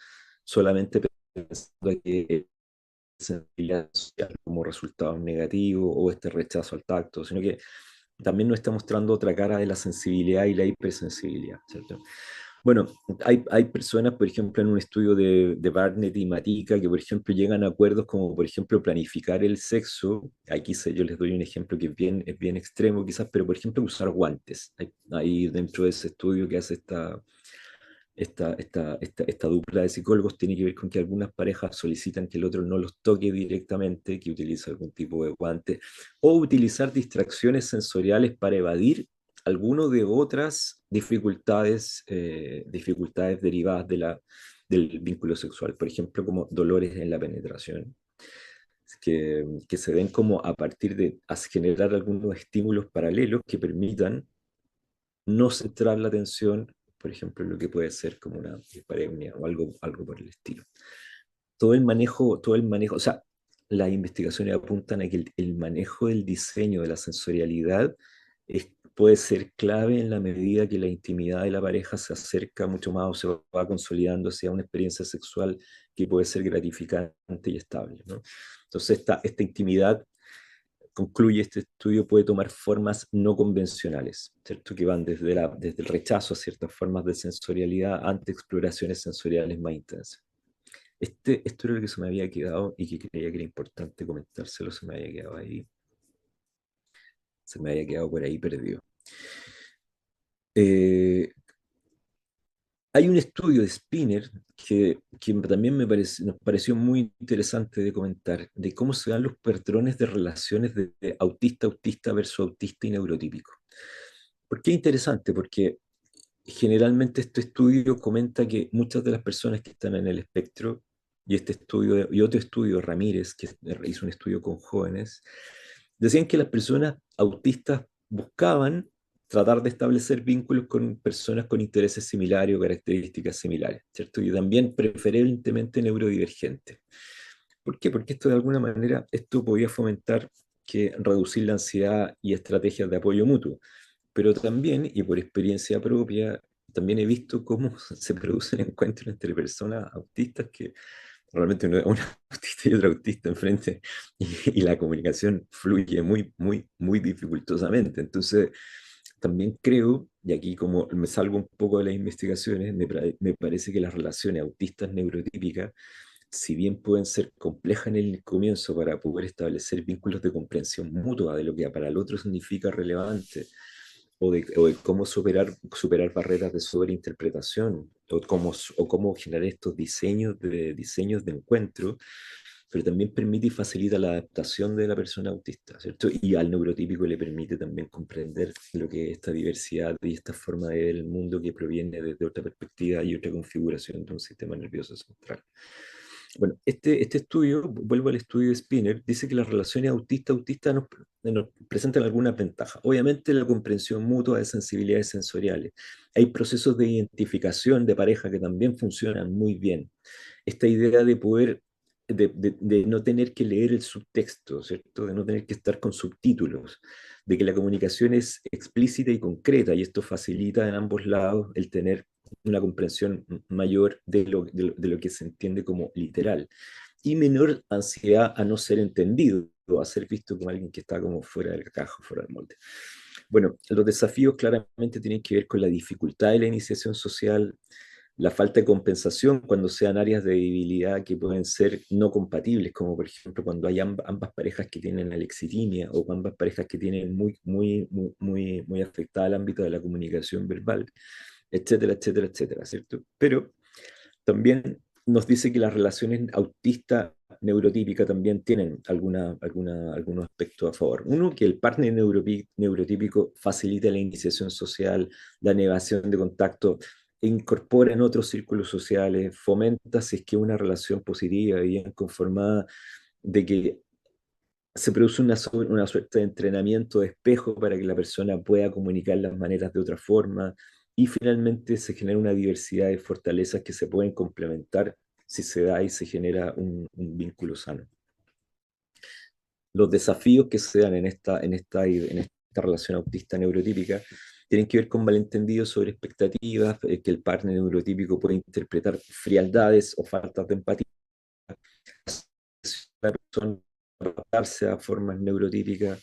solamente pensando que sensibilidad social como resultados negativos o este rechazo al tacto, sino que también nos está mostrando otra cara de la sensibilidad y la hipersensibilidad, ¿cierto? Bueno, hay personas, por ejemplo, en un estudio de Barnett y Matica, que, por ejemplo, llegan a acuerdos como, por ejemplo, planificar el sexo. Aquí yo les doy un ejemplo que es bien extremo, quizás, pero, por ejemplo, usar guantes. Hay dentro de ese estudio que hace esta dupla de psicólogos tiene que ver con que algunas parejas solicitan que el otro no los toque directamente, que utilice algún tipo de guante, o utilizar distracciones sensoriales para evadir alguno de otras dificultades derivadas del vínculo sexual, por ejemplo, como dolores en la penetración, que se den como a partir de generar algunos estímulos paralelos que permitan no centrar la atención, por ejemplo, en lo que puede ser como una dispareunia o algo por el estilo. Todo el manejo, o sea, las investigaciones apuntan a que el manejo del diseño de la sensorialidad puede ser clave en la medida que la intimidad de la pareja se acerca mucho más o se va consolidando hacia una experiencia sexual que puede ser gratificante y estable, ¿no? Entonces, esta intimidad, concluye este estudio, puede tomar formas no convencionales, ¿cierto? Que van desde el rechazo a ciertas formas de sensorialidad ante exploraciones sensoriales más intensas. Esto era lo que se me había quedado y que creía que era importante comentárselo, se me había quedado por ahí perdido. Eh, Hay un estudio de Spinner que también nos pareció muy interesante de comentar, de cómo se dan los patrones de relaciones de autista versus autista y neurotípico. ¿Por qué interesante? Porque generalmente este estudio comenta que muchas de las personas que están en el espectro, y otro estudio, Ramírez, que hizo un estudio con jóvenes, decían que las personas autistas buscaban tratar de establecer vínculos con personas con intereses similares o características similares, ¿cierto? Y también preferentemente neurodivergentes. ¿Por qué? Porque esto de alguna manera, esto podía fomentar que reducir la ansiedad y estrategias de apoyo mutuo. Pero también, y por experiencia propia, también he visto cómo se producen encuentros entre personas autistas que realmente una autista y otra autista enfrente y la comunicación fluye muy dificultosamente. Entonces, también creo, y aquí como me salgo un poco de las investigaciones, me parece que las relaciones autistas neurotípicas, si bien pueden ser complejas en el comienzo para poder establecer vínculos de comprensión mutua de lo que para el otro significa relevante, o de cómo superar barreras de sobreinterpretación, o cómo generar estos diseños de encuentro, pero también permite y facilita la adaptación de la persona autista, ¿cierto? Y al neurotípico le permite también comprender lo que es esta diversidad y esta forma de ver el mundo que proviene desde otra perspectiva y otra configuración de un sistema nervioso central. Bueno, este estudio, vuelvo al estudio de Spinner, dice que las relaciones autista-autista nos presentan algunas ventajas. Obviamente la comprensión mutua de sensibilidades sensoriales. Hay procesos de identificación de pareja que también funcionan muy bien. Esta idea de poder, de no tener que leer el subtexto, ¿cierto? De no tener que estar con subtítulos, de que la comunicación es explícita y concreta, y esto facilita en ambos lados el tener una comprensión mayor de lo que se entiende como literal, y menor ansiedad a no ser entendido, a ser visto como alguien que está como fuera del caja, fuera del molde. Bueno, los desafíos claramente tienen que ver con la dificultad de la iniciación social, la falta de compensación cuando sean áreas de debilidad que pueden ser no compatibles, como por ejemplo cuando hay ambas parejas que tienen alexitimia o ambas parejas que tienen muy afectada el ámbito de la comunicación verbal, etcétera, etcétera, etcétera, ¿cierto? Pero también nos dice que las relaciones autista-neurotípicas también tienen algunos aspectos a favor. Uno, que el partner neurotípico facilita la iniciación social, la negación de contacto. incorpora en otros círculos sociales, fomenta si es que una relación positiva y bien conformada, de que se produce una suerte de entrenamiento de espejo para que la persona pueda comunicar las maneras de otra forma y finalmente se genera una diversidad de fortalezas que se pueden complementar si se da y se genera un vínculo sano. Los desafíos que se dan en esta relación autista neurotípica tienen que ver con malentendidos sobre expectativas, que el partner neurotípico puede interpretar frialdades o faltas de empatía, la persona adaptarse a formas neurotípicas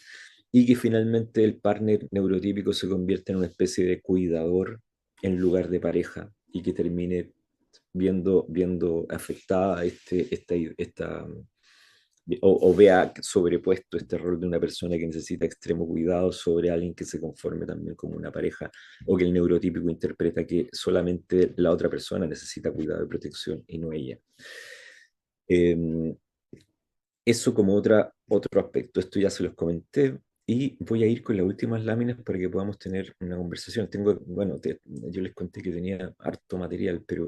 y que finalmente el partner neurotípico se convierte en una especie de cuidador en lugar de pareja y que termine viendo afectada o vea sobrepuesto este rol de una persona que necesita extremo cuidado sobre alguien que se conforme también como una pareja, o que el neurotípico interpreta que solamente la otra persona necesita cuidado y protección y no ella. Eso como otro aspecto. Esto ya se los comenté y voy a ir con las últimas láminas para que podamos tener una conversación. Bueno, yo les conté que tenía harto material, pero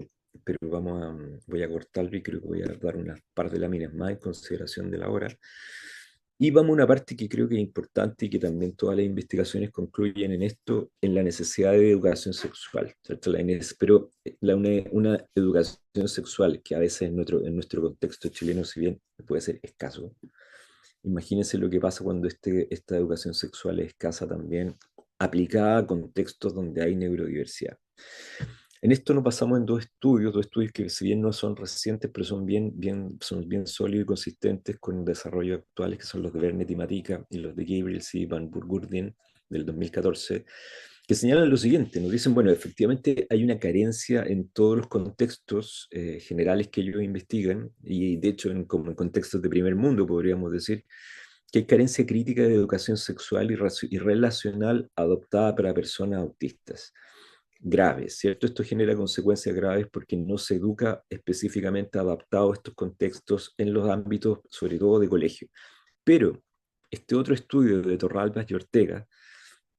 voy a cortarlo y creo que voy a dar unas par de láminas más en consideración de la hora. Y vamos a una parte que creo que es importante y que también todas las investigaciones concluyen en esto, en la necesidad de educación sexual, ¿cierto? Pero una educación sexual que a veces en nuestro contexto chileno, si bien puede ser escaso, imagínense lo que pasa cuando esta educación sexual es escasa también, aplicada a contextos donde hay neurodiversidad. En esto nos basamos en dos estudios que si bien no son recientes, pero son bien sólidos y consistentes con desarrollos actuales, que son los de Bernet y Matica y los de Gabriel y Van Burgundien del 2014, que señalan lo siguiente, nos dicen, bueno, efectivamente hay una carencia en todos los contextos generales que ellos investigan, y de hecho como en contextos de primer mundo podríamos decir, que hay carencia crítica de educación sexual y relacional adoptada para personas autistas graves, ¿cierto? Esto genera consecuencias graves porque no se educa específicamente adaptado a estos contextos en los ámbitos, sobre todo de colegio. Pero este otro estudio de Torralbas y Ortega,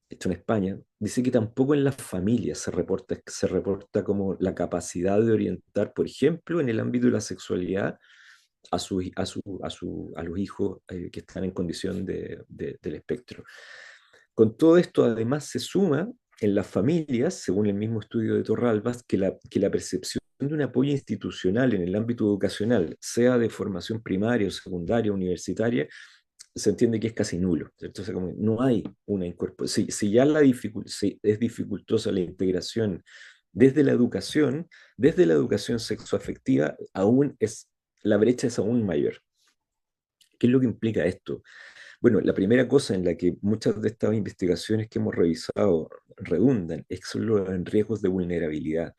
hecho en España, dice que tampoco en las familias se reporta como la capacidad de orientar, por ejemplo, en el ámbito de la sexualidad a los hijos que están en condición del espectro. Con todo esto, además, se suma en las familias, según el mismo estudio de Torralbas, que la percepción de un apoyo institucional en el ámbito educacional, sea de formación primaria o secundaria, universitaria, se entiende que es casi nulo, ¿cierto? O sea, como no hay una incorporación. Si ya si es dificultosa la integración desde la educación sexoafectiva, la brecha es aún mayor. ¿Qué es lo que implica esto? Bueno, la primera cosa en la que muchas de estas investigaciones que hemos revisado redundan son los en riesgos de vulnerabilidad.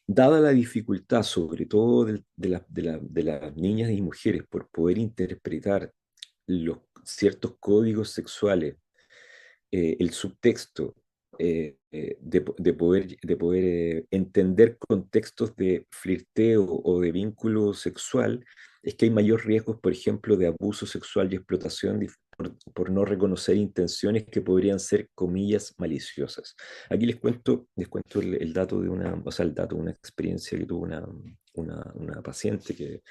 Dada la dificultad, sobre todo de las niñas y mujeres, por poder interpretar ciertos códigos sexuales, el subtexto, de poder entender contextos de flirteo o de vínculo sexual, es que hay mayor riesgos, por ejemplo, de abuso sexual y explotación por no reconocer intenciones que podrían ser, comillas, maliciosas. Aquí les cuento el dato de una experiencia que tuvo una paciente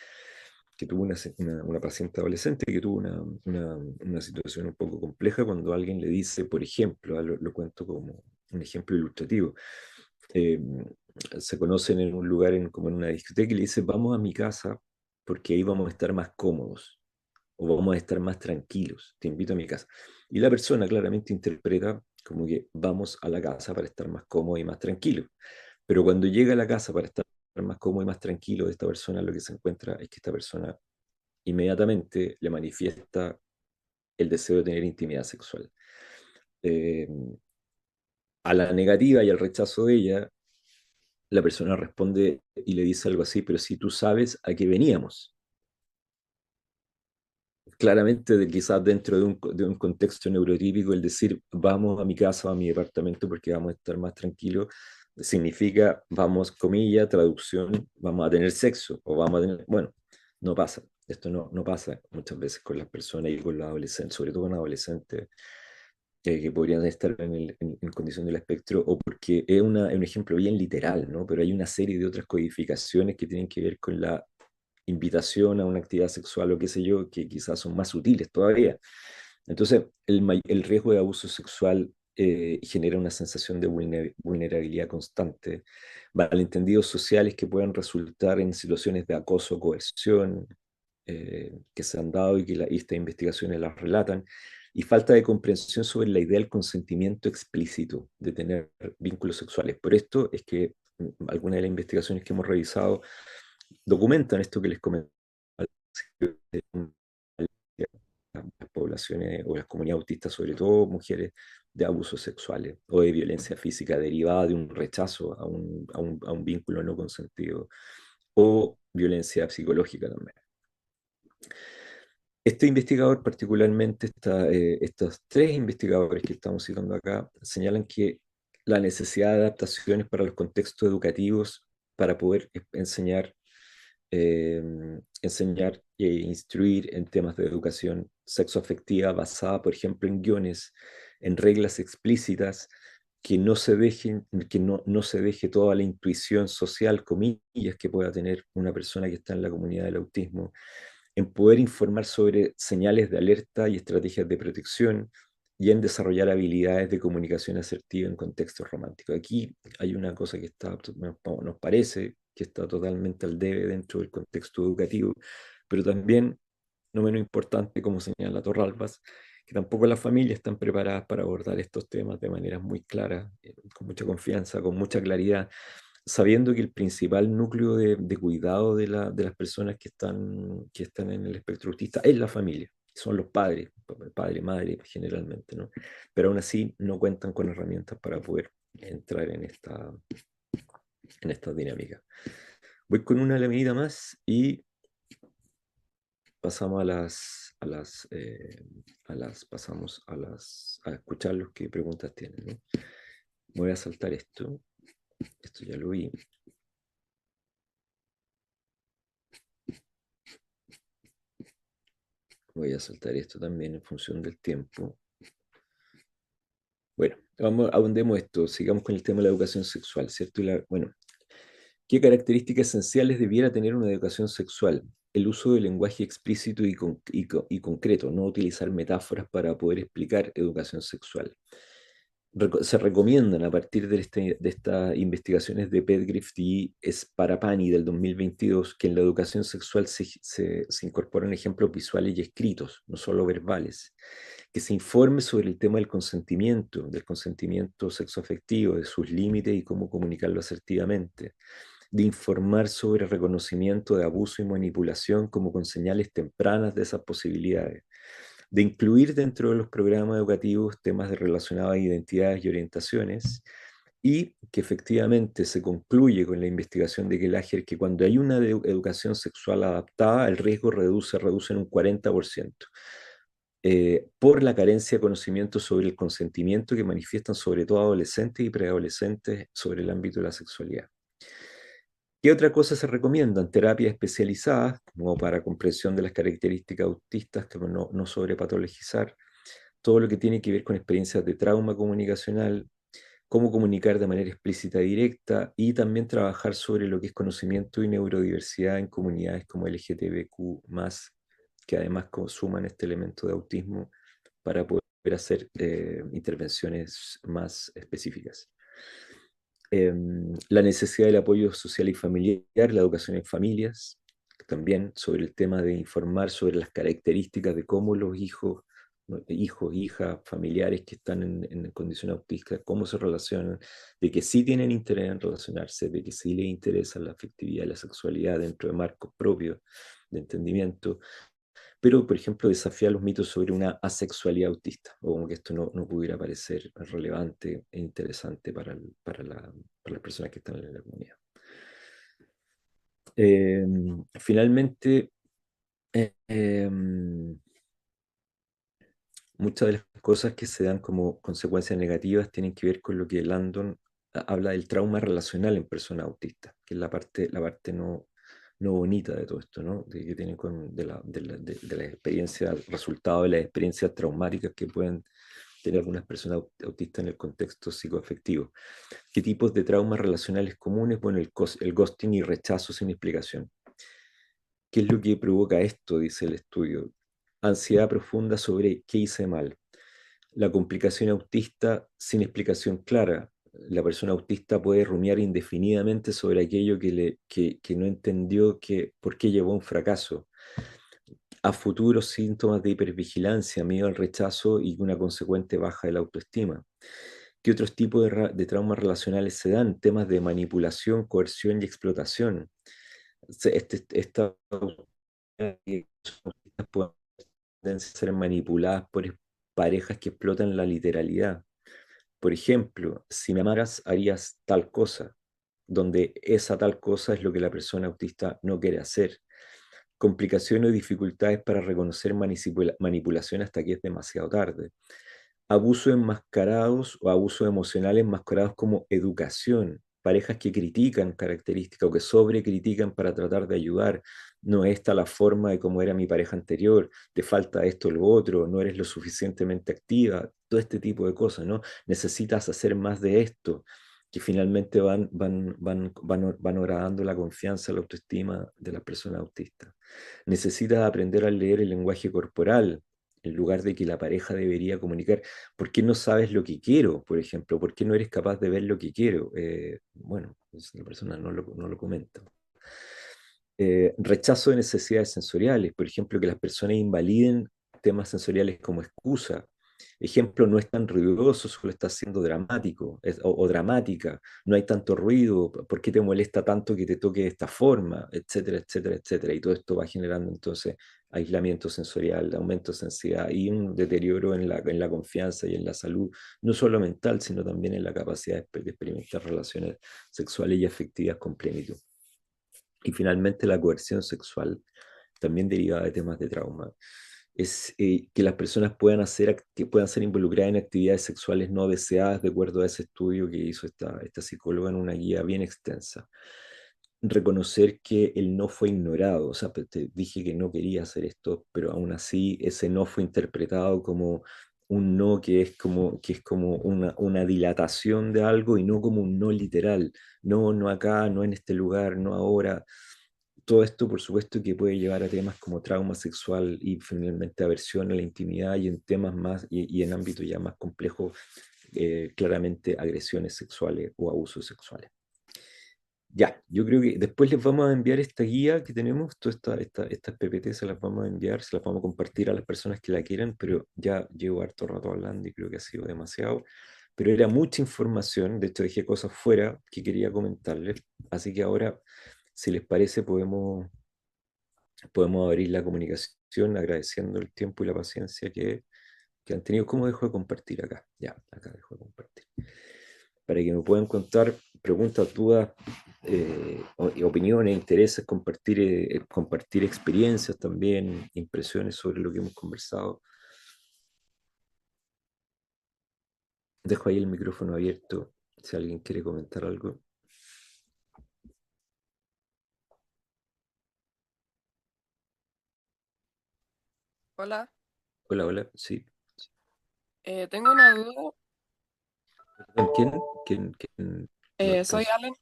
que tuvo una paciente adolescente que tuvo una situación un poco compleja cuando alguien le dice, por ejemplo, lo cuento como un ejemplo ilustrativo, eh, se conocen en un lugar como en una discoteca y le dice, vamos a mi casa porque ahí vamos a estar más cómodos o vamos a estar más tranquilos, te invito a mi casa. Y la persona claramente interpreta como que vamos a la casa para estar más cómodos y más tranquilos. Pero cuando llega a la casa para estar más cómodo y más tranquilo, esta persona lo que se encuentra es que esta persona inmediatamente le manifiesta el deseo de tener intimidad sexual. Eh, a la negativa y al rechazo de ella, la persona responde y le dice algo así, pero si tú sabes a qué veníamos. Claramente, quizás dentro de un contexto neurotípico, el decir vamos a mi casa o a mi departamento porque vamos a estar más tranquilos, significa, vamos, comilla, traducción, vamos a tener sexo o vamos a tener, bueno, no pasa. Esto no pasa muchas veces con las personas y con los adolescentes, sobre todo con adolescentes. que podrían estar en condición del espectro, o porque es un ejemplo bien literal, ¿no? Pero hay una serie de otras codificaciones que tienen que ver con la invitación a una actividad sexual o qué sé yo, que quizás son más sutiles todavía. Entonces, el riesgo de abuso sexual genera una sensación de vulnerabilidad constante, malentendidos sociales que pueden resultar en situaciones de acoso o coerción que se han dado y estas investigaciones las relatan, y falta de comprensión sobre la idea del consentimiento explícito de tener vínculos sexuales. Por esto es que algunas de las investigaciones que hemos revisado documentan esto que les comenté, las poblaciones o las comunidades autistas, sobre todo mujeres, de abusos sexuales o de violencia física derivada de un rechazo a un vínculo no consentido o violencia psicológica también. Este investigador particularmente, estos tres investigadores que estamos citando acá, señalan que la necesidad de adaptaciones para los contextos educativos para poder eh, enseñar e instruir en temas de educación sexoafectiva basada, por ejemplo, en guiones, en reglas explícitas, que no se deje toda la intuición social, comillas, que pueda tener una persona que está en la comunidad del autismo, en poder informar sobre señales de alerta y estrategias de protección, y en desarrollar habilidades de comunicación asertiva en contextos románticos. Aquí hay una cosa que nos parece que está totalmente al debe dentro del contexto educativo, pero también, no menos importante, como señala Torralbas, que tampoco las familias están preparadas para abordar estos temas de manera muy clara, con mucha confianza, con mucha claridad, sabiendo que el principal núcleo de cuidado de las personas que están en el espectro autista es la familia, son los padres, padre, madre generalmente, ¿no? Pero aún así no cuentan con herramientas para poder entrar en esta dinámica. Voy con una lamida más y pasamos pasamos a escuchar los que preguntas tienen, ¿no? Voy a saltar esto ya lo vi. Voy a saltar esto también en función del tiempo. Bueno, abundemos esto, sigamos con el tema de la educación sexual, ¿cierto? Bueno, ¿qué características esenciales debiera tener una educación sexual? El uso del lenguaje explícito y concreto, no utilizar metáforas para poder explicar educación sexual. Se recomiendan a partir de estas investigaciones de Pedgrift y Sparapani del 2022 que en la educación sexual se incorporan ejemplos visuales y escritos, no solo verbales, que se informe sobre el tema del consentimiento sexoafectivo, de sus límites y cómo comunicarlo asertivamente, de informar sobre reconocimiento de abuso y manipulación como con señales tempranas de esas posibilidades, de incluir dentro de los programas educativos temas relacionados a identidades y orientaciones, y que efectivamente se concluye con la investigación de Gallagher que cuando hay una educación sexual adaptada, el riesgo reduce en un 40%, por la carencia de conocimiento sobre el consentimiento que manifiestan sobre todo adolescentes y preadolescentes sobre el ámbito de la sexualidad. ¿Qué otra cosa se recomiendan? Terapias especializadas, como para comprensión de las características autistas, que no sobrepatologizar, todo lo que tiene que ver con experiencias de trauma comunicacional, cómo comunicar de manera explícita y directa, y también trabajar sobre lo que es conocimiento y neurodiversidad en comunidades como LGTBQ+, que además consuman este elemento de autismo para poder hacer intervenciones más específicas. La necesidad del apoyo social y familiar, la educación en familias, también sobre el tema de informar sobre las características de cómo los hijos, ¿no? Hijas, familiares que están en condición autista, cómo se relacionan, de que sí tienen interés en relacionarse, de que sí les interesa la afectividad y la sexualidad dentro de marcos propios de entendimiento, pero, por ejemplo, desafiar los mitos sobre una asexualidad autista, o como que esto no pudiera parecer relevante e interesante para las personas que están en la comunidad. Eh, Finalmente, eh, muchas de las cosas que se dan como consecuencias negativas tienen que ver con lo que Landon habla del trauma relacional en personas autistas, que es la parte no bonita de todo esto, ¿no? Que tienen de la experiencia, resultado de las experiencias traumáticas que pueden tener algunas personas autistas en el contexto psicoafectivo. ¿Qué tipos de traumas relacionales comunes? Bueno, el ghosting y rechazo sin explicación. ¿Qué es lo que provoca esto? Dice el estudio. Ansiedad profunda sobre qué hice mal. La complicación autista sin explicación clara. La persona autista puede rumiar indefinidamente sobre aquello que no entendió por qué llevó a un fracaso. A futuros síntomas de hipervigilancia, miedo al rechazo y una consecuente baja de la autoestima. ¿Qué otros tipos de traumas relacionales se dan? Temas de manipulación, coerción y explotación. Esta pueden ser manipuladas por parejas que explotan la literalidad. Por ejemplo, si me amaras, harías tal cosa, donde esa tal cosa es lo que la persona autista no quiere hacer. Complicaciones o dificultades para reconocer manipulación hasta que es demasiado tarde. Abusos enmascarados o abusos emocionales enmascarados como educación. Parejas que critican características o que sobrecritican para tratar de ayudar. No es esta la forma de cómo era mi pareja anterior, te falta esto o lo otro, no eres lo suficientemente activa, todo este tipo de cosas, ¿no? Necesitas hacer más de esto, que finalmente van agradando la confianza, la autoestima de la persona autista. Necesitas aprender a leer el lenguaje corporal, en lugar de que la pareja debería comunicar. ¿Por qué no sabes lo que quiero, por ejemplo? ¿Por qué no eres capaz de ver lo que quiero? Bueno, pues la persona no lo comenta. Rechazo de necesidades sensoriales, por ejemplo, que las personas invaliden temas sensoriales como excusa. Ejemplo, no es tan ruidoso, solo está siendo dramático o dramática, no hay tanto ruido, ¿por qué te molesta tanto que te toque de esta forma? Etcétera, etcétera, etcétera. Y todo esto va generando entonces aislamiento sensorial, aumento de ansiedad y un deterioro en la confianza y en la salud, no solo mental, sino también en la capacidad de experimentar relaciones sexuales y afectivas con plenitud. Y finalmente la coerción sexual, también derivada de temas de trauma, es que las personas que puedan ser involucradas en actividades sexuales no deseadas, de acuerdo a ese estudio que hizo esta psicóloga en una guía bien extensa. Reconocer que el no fue ignorado, o sea, te dije que no quería hacer esto, pero aún así ese no fue interpretado como un no que es como una dilatación de algo y no como un no literal, no, no acá, no en este lugar, no ahora. Todo esto, por supuesto, que puede llevar a temas como trauma sexual y finalmente aversión a la intimidad y en temas más y en ámbitos ya más complejos, claramente agresiones sexuales o abusos sexuales. Ya, yo creo que después les vamos a enviar esta guía que tenemos, todas estas PPT se las vamos a enviar, se las vamos a compartir a las personas que la quieran, pero ya llevo harto rato hablando y creo que ha sido demasiado. Pero era mucha información, de hecho dejé cosas fuera que quería comentarles, así que ahora, si les parece, podemos abrir la comunicación agradeciendo el tiempo y la paciencia que han tenido. ¿Cómo dejo de compartir acá? Ya, acá dejo de compartir para que me puedan contar preguntas, dudas, opiniones, intereses, compartir experiencias también, impresiones sobre lo que hemos conversado. Dejo ahí el micrófono abierto si alguien quiere comentar algo. Hola, Hola, hola, sí. tengo una duda. Perdón, ¿quién no Soy alcanzó? Allen.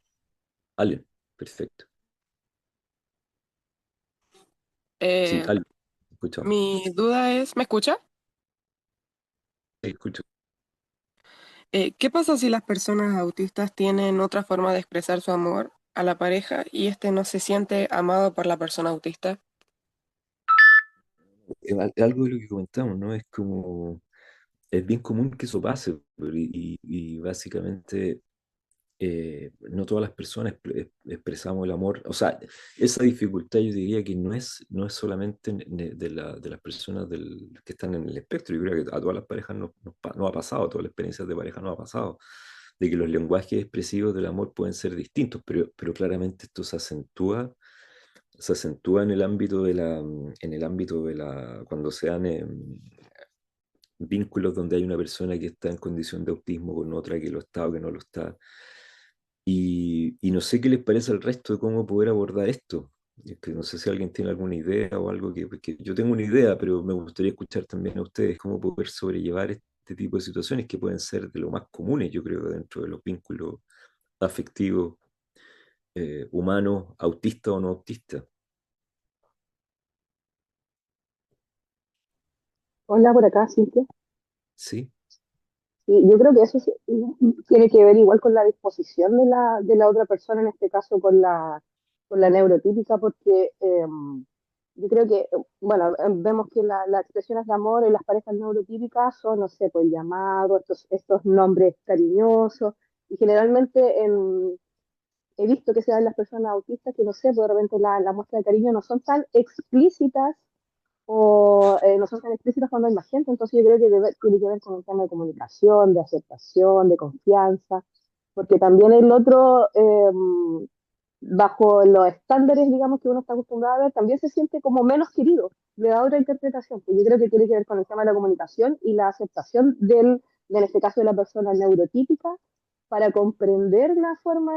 Allen, perfecto. Sí, Eh, Allen, escuchamos. Mi duda es, ¿me escucha? Sí, escucho. ¿Qué pasa si las personas autistas tienen otra forma de expresar su amor a la pareja y este no se siente amado por la persona autista? Algo de lo que comentamos, ¿no? Es como, es bien común que eso pase, y básicamente no todas las personas expresamos el amor. O sea, esa dificultad yo diría que no es solamente de las personas que están en el espectro. Yo creo que a todas las parejas no ha pasado, a todas las experiencias de pareja no ha pasado, de que los lenguajes expresivos del amor pueden ser distintos, pero claramente esto se acentúa cuando se dan vínculos donde hay una persona que está en condición de autismo con otra que lo está o que no lo está. Y no sé qué les parece al resto de cómo poder abordar esto. Es que no sé si alguien tiene alguna idea o algo porque yo tengo una idea, pero me gustaría escuchar también a ustedes cómo poder sobrellevar este tipo de situaciones que pueden ser de lo más comunes, yo creo, dentro de los vínculos afectivos humanos, autistas o no autistas. Hola, por acá, Cintia. ¿Sí? Sí, yo creo que eso tiene que ver igual con la disposición de la otra persona, en este caso con la neurotípica, porque yo creo que, bueno, vemos que las expresiones de amor en las parejas neurotípicas son, no sé, pues llamados, estos nombres cariñosos, y generalmente he visto que se da en las personas autistas que, no sé, pues de repente la muestra de cariño no son tan explícitas o no son tan explícitas cuando hay más gente. Entonces yo creo que tiene que ver con un tema de comunicación, de aceptación, de confianza, porque también el otro, bajo los estándares, digamos, que uno está acostumbrado a ver, también se siente como menos querido, le da otra interpretación. Pues yo creo que tiene que ver con el tema de la comunicación y la aceptación en este caso, de la persona neurotípica, para comprender la forma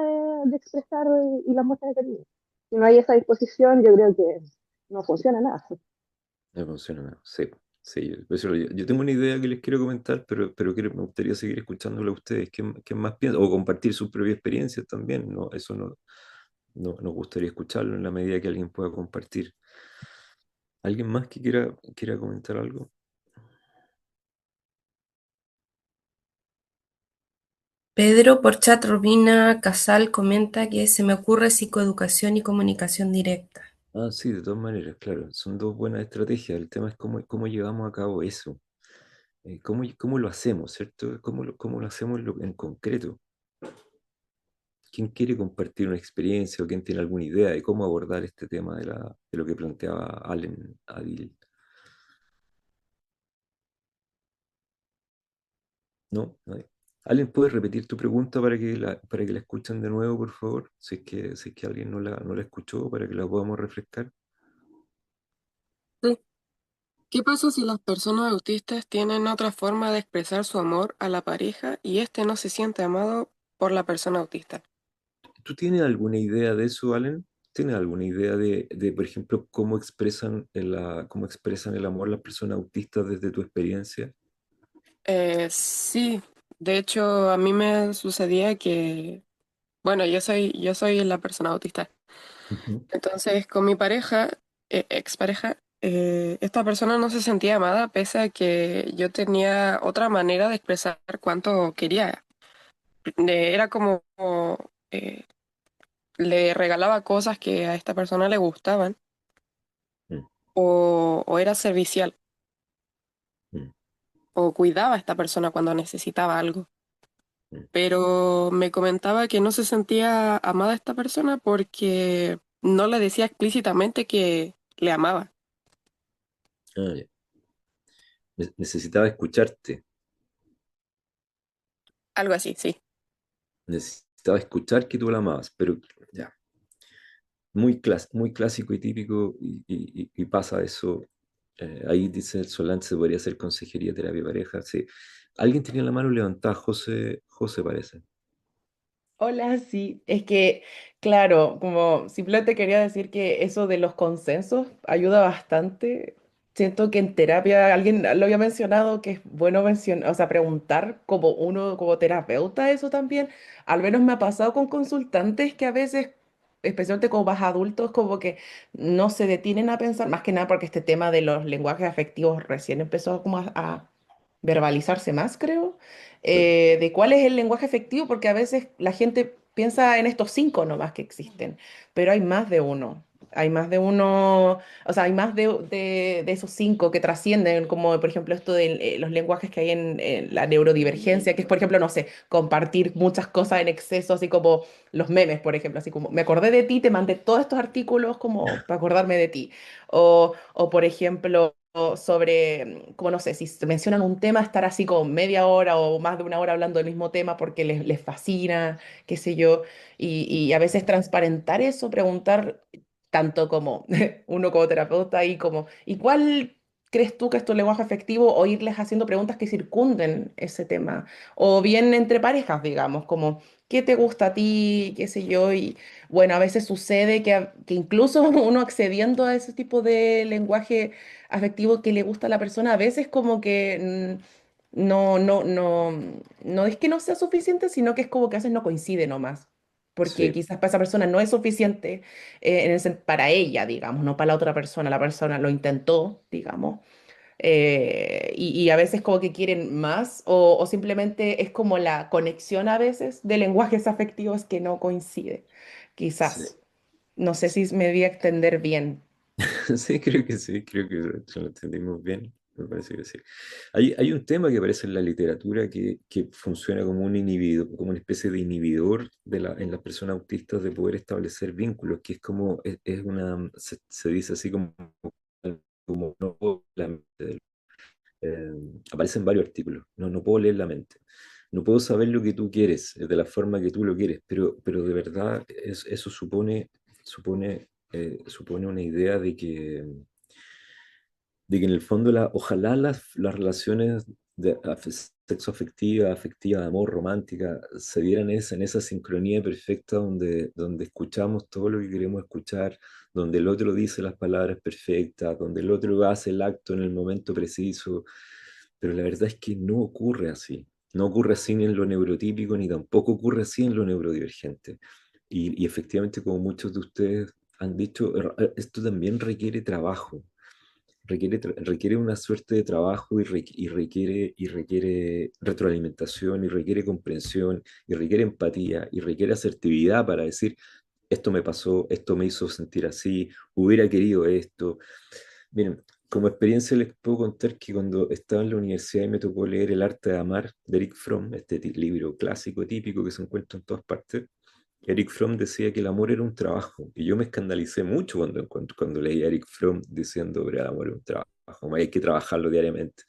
de expresar y las muestras de cariño. Si no hay esa disposición, yo creo que no funciona nada. No funciona nada. Sí, sí. Yo tengo una idea que les quiero comentar, pero me gustaría seguir escuchándolo a ustedes. ¿Qué más piensan? O compartir sus propias experiencias también, ¿no? Eso nos gustaría escucharlo en la medida que alguien pueda compartir. ¿Alguien más que quiera comentar algo? Pedro por chat Rubina Casal comenta que se me ocurre psicoeducación y comunicación directa. Ah, sí, de todas maneras, claro. Son dos buenas estrategias. El tema es cómo llevamos a cabo eso. ¿Cómo lo hacemos, cierto? ¿Cómo lo hacemos en concreto? ¿Quién quiere compartir una experiencia o quién tiene alguna idea de cómo abordar este tema de lo que planteaba Allen Adil? ¿No? ¿Nadie? Allen, ¿puedes repetir tu pregunta para que la escuchen de nuevo, por favor? Si es que alguien no la escuchó, para que la podamos refrescar. Sí. ¿Qué pasa si las personas autistas tienen otra forma de expresar su amor a la pareja y este no se siente amado por la persona autista? ¿Tú tienes alguna idea de eso, Allen? ¿Tienes alguna idea por ejemplo, cómo expresan el amor las personas autistas desde tu experiencia? Sí, de hecho a mí me sucedía que, bueno, yo soy la persona autista. Ujú. Entonces con mi pareja, expareja, esta persona no se sentía amada pese a que yo tenía otra manera de expresar cuánto quería. Era como, eh, le regalaba cosas que a esta persona le gustaban Mm, o era servicial mm, o cuidaba a esta persona cuando necesitaba algo. mm. Pero me comentaba que no se sentía amada esta persona porque no le decía explícitamente que le amaba. Ah, ya. Necesitaba escucharte. Algo así, sí. Necesitaba escuchar que tú la amabas, pero ya, muy clásico y típico y pasa eso. Ahí dice el Solán, se podría hacer consejería, terapia de pareja. Sí. Alguien tenía la mano levantada, José parece. Hola, sí, es que, claro, como simplemente quería decir que eso de los consensos ayuda bastante. Siento que en terapia alguien lo había mencionado que es bueno mencionar, o sea, preguntar como uno, como terapeuta, eso también. Al menos me ha pasado con consultantes que a veces, especialmente como más adultos, como que no se detienen a pensar, más que nada porque este tema de los lenguajes afectivos recién empezó como a verbalizarse más, creo, Claro. de cuál es el lenguaje efectivo, porque a veces la gente piensa en estos cinco nomás que existen, pero hay más de uno. Hay más de uno, o sea, hay más de esos cinco que trascienden, como por ejemplo esto de los lenguajes que hay en la neurodivergencia, que es por ejemplo, no sé, compartir muchas cosas en exceso, así como los memes, por ejemplo, así como me acordé de ti, te mandé todos estos artículos como para acordarme de ti. O por ejemplo, sobre, como no sé, si se mencionan un tema, estar así como media hora o más de una hora hablando del mismo tema porque les fascina, qué sé yo, y a veces transparentar eso, preguntar tanto como uno como terapeuta y como, ¿y cuál crees tú que es tu lenguaje afectivo? O irles haciendo preguntas que circunden ese tema, o bien entre parejas, digamos, como, ¿qué te gusta a ti? Qué sé yo, y bueno, a veces sucede que incluso uno accediendo a ese tipo de lenguaje afectivo que le gusta a la persona, a veces como que no es que no sea suficiente, sino que es como que a veces no coincide nomás. Porque Sí, quizás para esa persona no es suficiente para ella, digamos, no para la otra persona. La persona lo intentó, digamos, y a veces como que quieren más o simplemente es como la conexión a veces de lenguajes afectivos que no coincide. sí. Quizás. No sé si me voy a extender bien. Sí, creo que lo entendimos bien, me parece que sí. Hay un tema que aparece en la literatura que funciona como un inhibidor, como una especie de inhibidor en las personas autistas de poder establecer vínculos, que es como, se dice así como no puedo leer la mente. Eh, Aparece en varios artículos, no puedo leer la mente. No puedo saber lo que tú quieres, de la forma que tú lo quieres, pero de verdad eso supone una idea de que en el fondo ojalá las relaciones sexo afectiva, de amor, romántica, se dieran en esa sincronía perfecta donde escuchamos todo lo que queremos escuchar, donde el otro dice las palabras perfectas, donde el otro hace el acto en el momento preciso, pero la verdad es que no ocurre así. No ocurre así ni en lo neurotípico, ni tampoco ocurre así en lo neurodivergente. Y efectivamente, como muchos de ustedes han dicho, esto también requiere trabajo, requiere una suerte de trabajo y requiere retroalimentación y requiere comprensión y requiere empatía y requiere asertividad para decir, esto me pasó, esto me hizo sentir así, hubiera querido esto. Miren, como experiencia les puedo contar que cuando estaba en la universidad y me tocó leer El arte de amar de Eric Fromm, este libro clásico, típico que se encuentra en todas partes, Eric Fromm decía que el amor era un trabajo, y yo me escandalicé mucho cuando leí a Eric Fromm diciendo que el amor era un trabajo, hay que trabajarlo diariamente.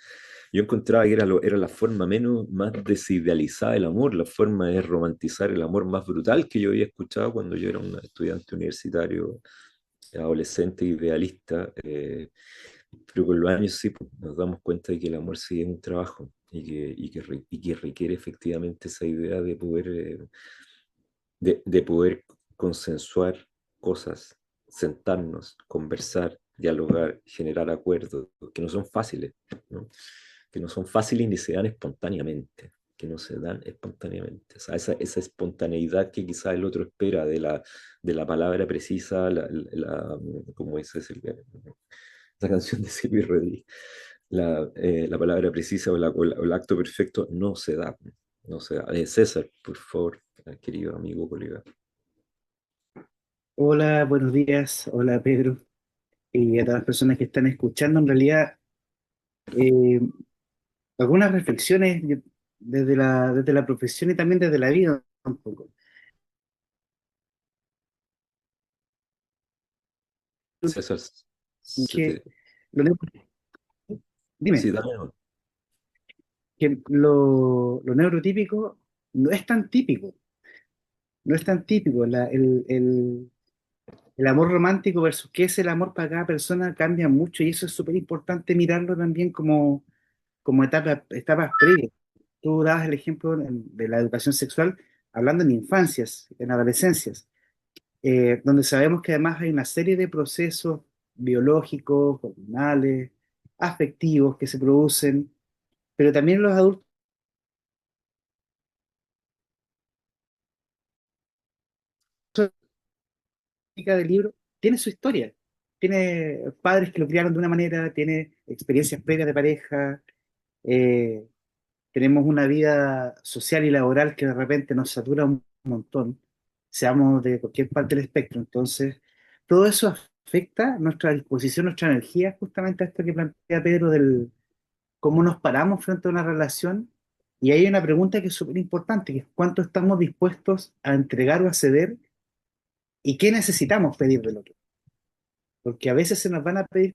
Yo encontraba que era la forma más desidealizada del amor, la forma de romantizar el amor más brutal que yo había escuchado cuando yo era un estudiante universitario, adolescente, idealista, pero con los años sí pues, nos damos cuenta de que el amor sí es un trabajo y que requiere efectivamente esa idea de poder consensuar cosas, sentarnos, conversar, dialogar, generar acuerdos, que no son fáciles, ¿no? Que no son fáciles ni se dan espontáneamente, que no se dan espontáneamente. O sea, esa espontaneidad que quizá el otro espera de la palabra precisa, como dices, esa canción de Silvio Rodríguez, la palabra precisa o el acto perfecto no se da. No se da. César, por favor, querido amigo, colega. Hola, buenos días. Hola, Pedro. Y a todas las personas que están escuchando. En realidad, eh, algunas reflexiones desde la profesión y también desde la vida un poco. César, Que lo, neu- sí, dime, dale, no. que lo neurotípico no es tan típico. No es tan típico. El amor romántico versus qué es el amor para cada persona cambia mucho y eso es súper importante mirarlo también como etapas previas. Tú dabas el ejemplo de la educación sexual hablando en infancias, en adolescencias, donde sabemos que además hay una serie de procesos biológicos, hormonales, afectivos que se producen, pero también los adultos del libro tiene su historia, tiene padres que lo criaron de una manera, tiene experiencias previas de pareja, eh, tenemos una vida social y laboral que de repente nos satura un montón, seamos de cualquier parte del espectro. Entonces, todo eso afecta nuestra disposición, nuestra energía, justamente a esto que plantea Pedro del cómo nos paramos frente a una relación. Y hay una pregunta que es súper importante, que es cuánto estamos dispuestos a entregar o a ceder y qué necesitamos pedir del otro. Porque a veces se nos van a pedir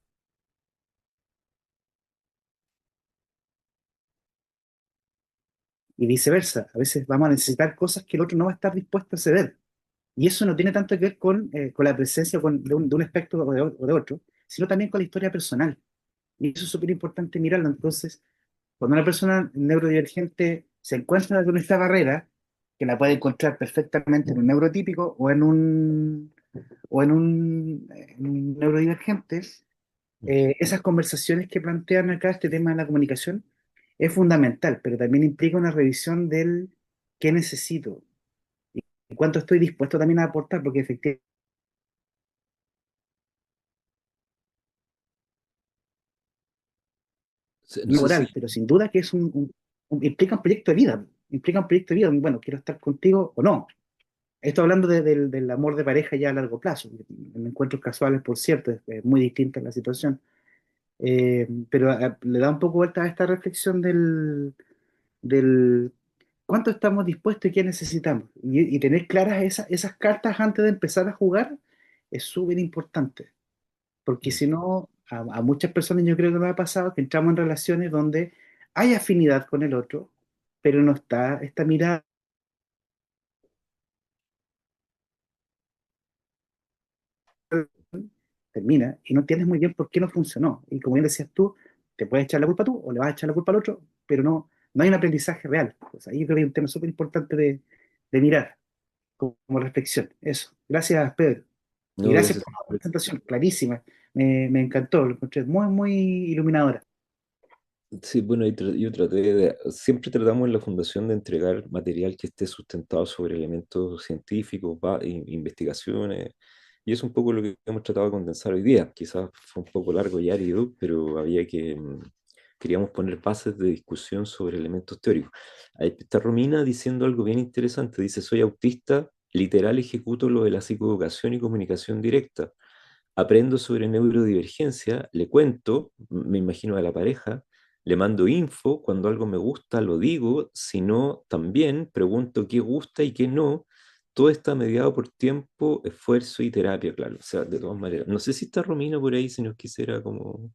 y viceversa. A veces vamos a necesitar cosas que el otro no va a estar dispuesto a ceder. Y eso no tiene tanto que ver con la presencia de un espectro o de otro, sino también con la historia personal. Y eso es súper importante mirarlo. Entonces, cuando una persona neurodivergente se encuentra con esta barrera, que la puede encontrar perfectamente en un neurotípico o en un neurodivergente, esas conversaciones que plantean acá, este tema de la comunicación, es fundamental, pero también implica una revisión del qué necesito y cuánto estoy dispuesto también a aportar, porque efectivamente No sé si, laboral, pero sin duda que es implica un proyecto de vida, implica un proyecto de vida, bueno, quiero estar contigo o no. Estoy hablando del amor de pareja ya a largo plazo. En encuentros casuales, por cierto, es muy distinta la situación. Pero le da un poco vuelta a esta reflexión del cuánto estamos dispuestos y qué necesitamos. Y tener claras esas cartas antes de empezar a jugar es súper importante. Porque si no, a muchas personas yo creo que nos ha pasado que entramos en relaciones donde hay afinidad con el otro, pero no está esta mirada termina y no entiendes muy bien por qué no funcionó. Y como bien decías tú, te puedes echar la culpa tú o le vas a echar la culpa al otro, pero no hay un aprendizaje real. Pues ahí yo creo que hay un tema súper importante de mirar como reflexión. Eso. Gracias, Pedro. Y no, gracias gracias. por la presentación, clarísima. Me encantó, lo encontré muy, muy iluminadora. Sí, bueno, yo traté siempre tratamos en la fundación de entregar material que esté sustentado sobre elementos científicos, investigaciones, y es un poco lo que hemos tratado de condensar hoy día. Quizás fue un poco largo y árido, pero queríamos poner bases de discusión sobre elementos teóricos. Ahí está Romina diciendo algo bien interesante, dice, soy autista, literal ejecuto lo de la psicoeducación y comunicación directa. Aprendo sobre neurodivergencia, le cuento, me imagino a la pareja, le mando info, cuando algo me gusta lo digo, si no, también pregunto qué gusta y qué no. Todo está mediado por tiempo, esfuerzo y terapia, claro. O sea, de todas maneras. No sé si está Romina por ahí, si nos quisiera como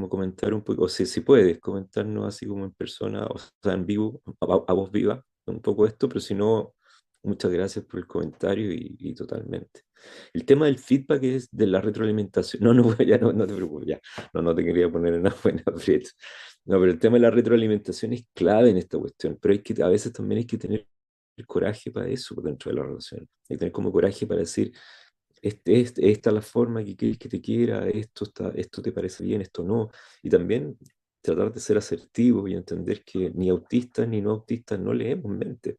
comentar un poco, o si puedes comentarnos así como en persona, o sea, en vivo, a voz viva, un poco esto, pero si no, muchas gracias por el comentario y totalmente. El tema del feedback es de la retroalimentación. No, no, ya no te preocupes, ya. No te quería poner en una buena aprieto. No, pero el tema de la retroalimentación es clave en esta cuestión, pero a veces también hay que tener coraje para eso dentro de la relación. Hay que tener como coraje para decir, esta es la forma que quieres que te quiera, esto te parece bien, esto no. Y también tratar de ser asertivo y entender que ni autistas ni no autistas no leemos mente.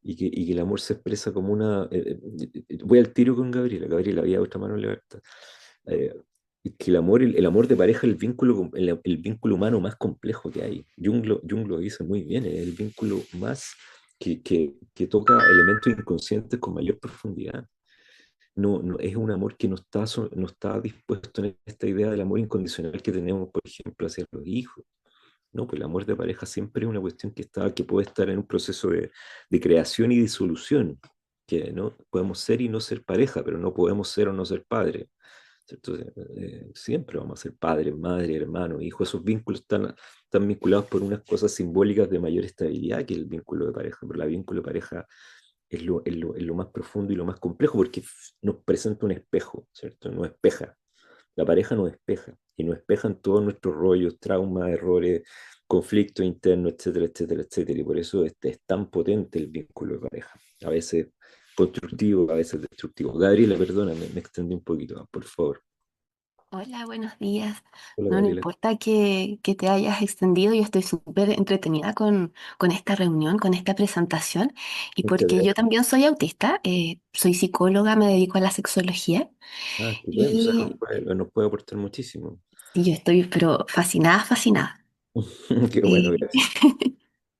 Y que el amor se expresa como una... voy al tiro con Gabriela, había otra mano levantada. Eh, y que el amor de pareja es el vínculo humano más complejo que hay. Jung lo dice muy bien, es el vínculo más que toca elementos inconscientes con mayor profundidad. No, es un amor que no está dispuesto en esta idea del amor incondicional que tenemos, por ejemplo, hacia los hijos. No, pues el amor de pareja siempre es una cuestión que puede estar en un proceso de creación y disolución, que no podemos ser y no ser pareja, pero no podemos ser o no ser padre, ¿cierto? Siempre vamos a ser padre, madre, hermano, hijo. Esos vínculos están vinculados por unas cosas simbólicas de mayor estabilidad que el vínculo de pareja, pero el vínculo de pareja es lo más profundo y lo más complejo porque nos presenta un espejo, ¿cierto? Nos espeja. La pareja nos despeja y nos despejan todos nuestros rollos, traumas, errores, conflictos internos, etcétera, etcétera, etcétera. Y por eso es tan potente el vínculo de pareja. A veces constructivo, a veces destructivo. Gabriela, perdona, me extendí un poquito, por favor. Hola, buenos días. Hola, No Gabriela. importa que te hayas extendido, yo estoy súper entretenida con esta reunión, con esta presentación, y Muchas porque yo gracias. también soy autista, soy psicóloga, me dedico a la sexología, Ah, estupendo. O sea, nos y, puede, nos puede aportar muchísimo. y yo estoy pero fascinada, fascinada. Qué bueno, Eh, gracias.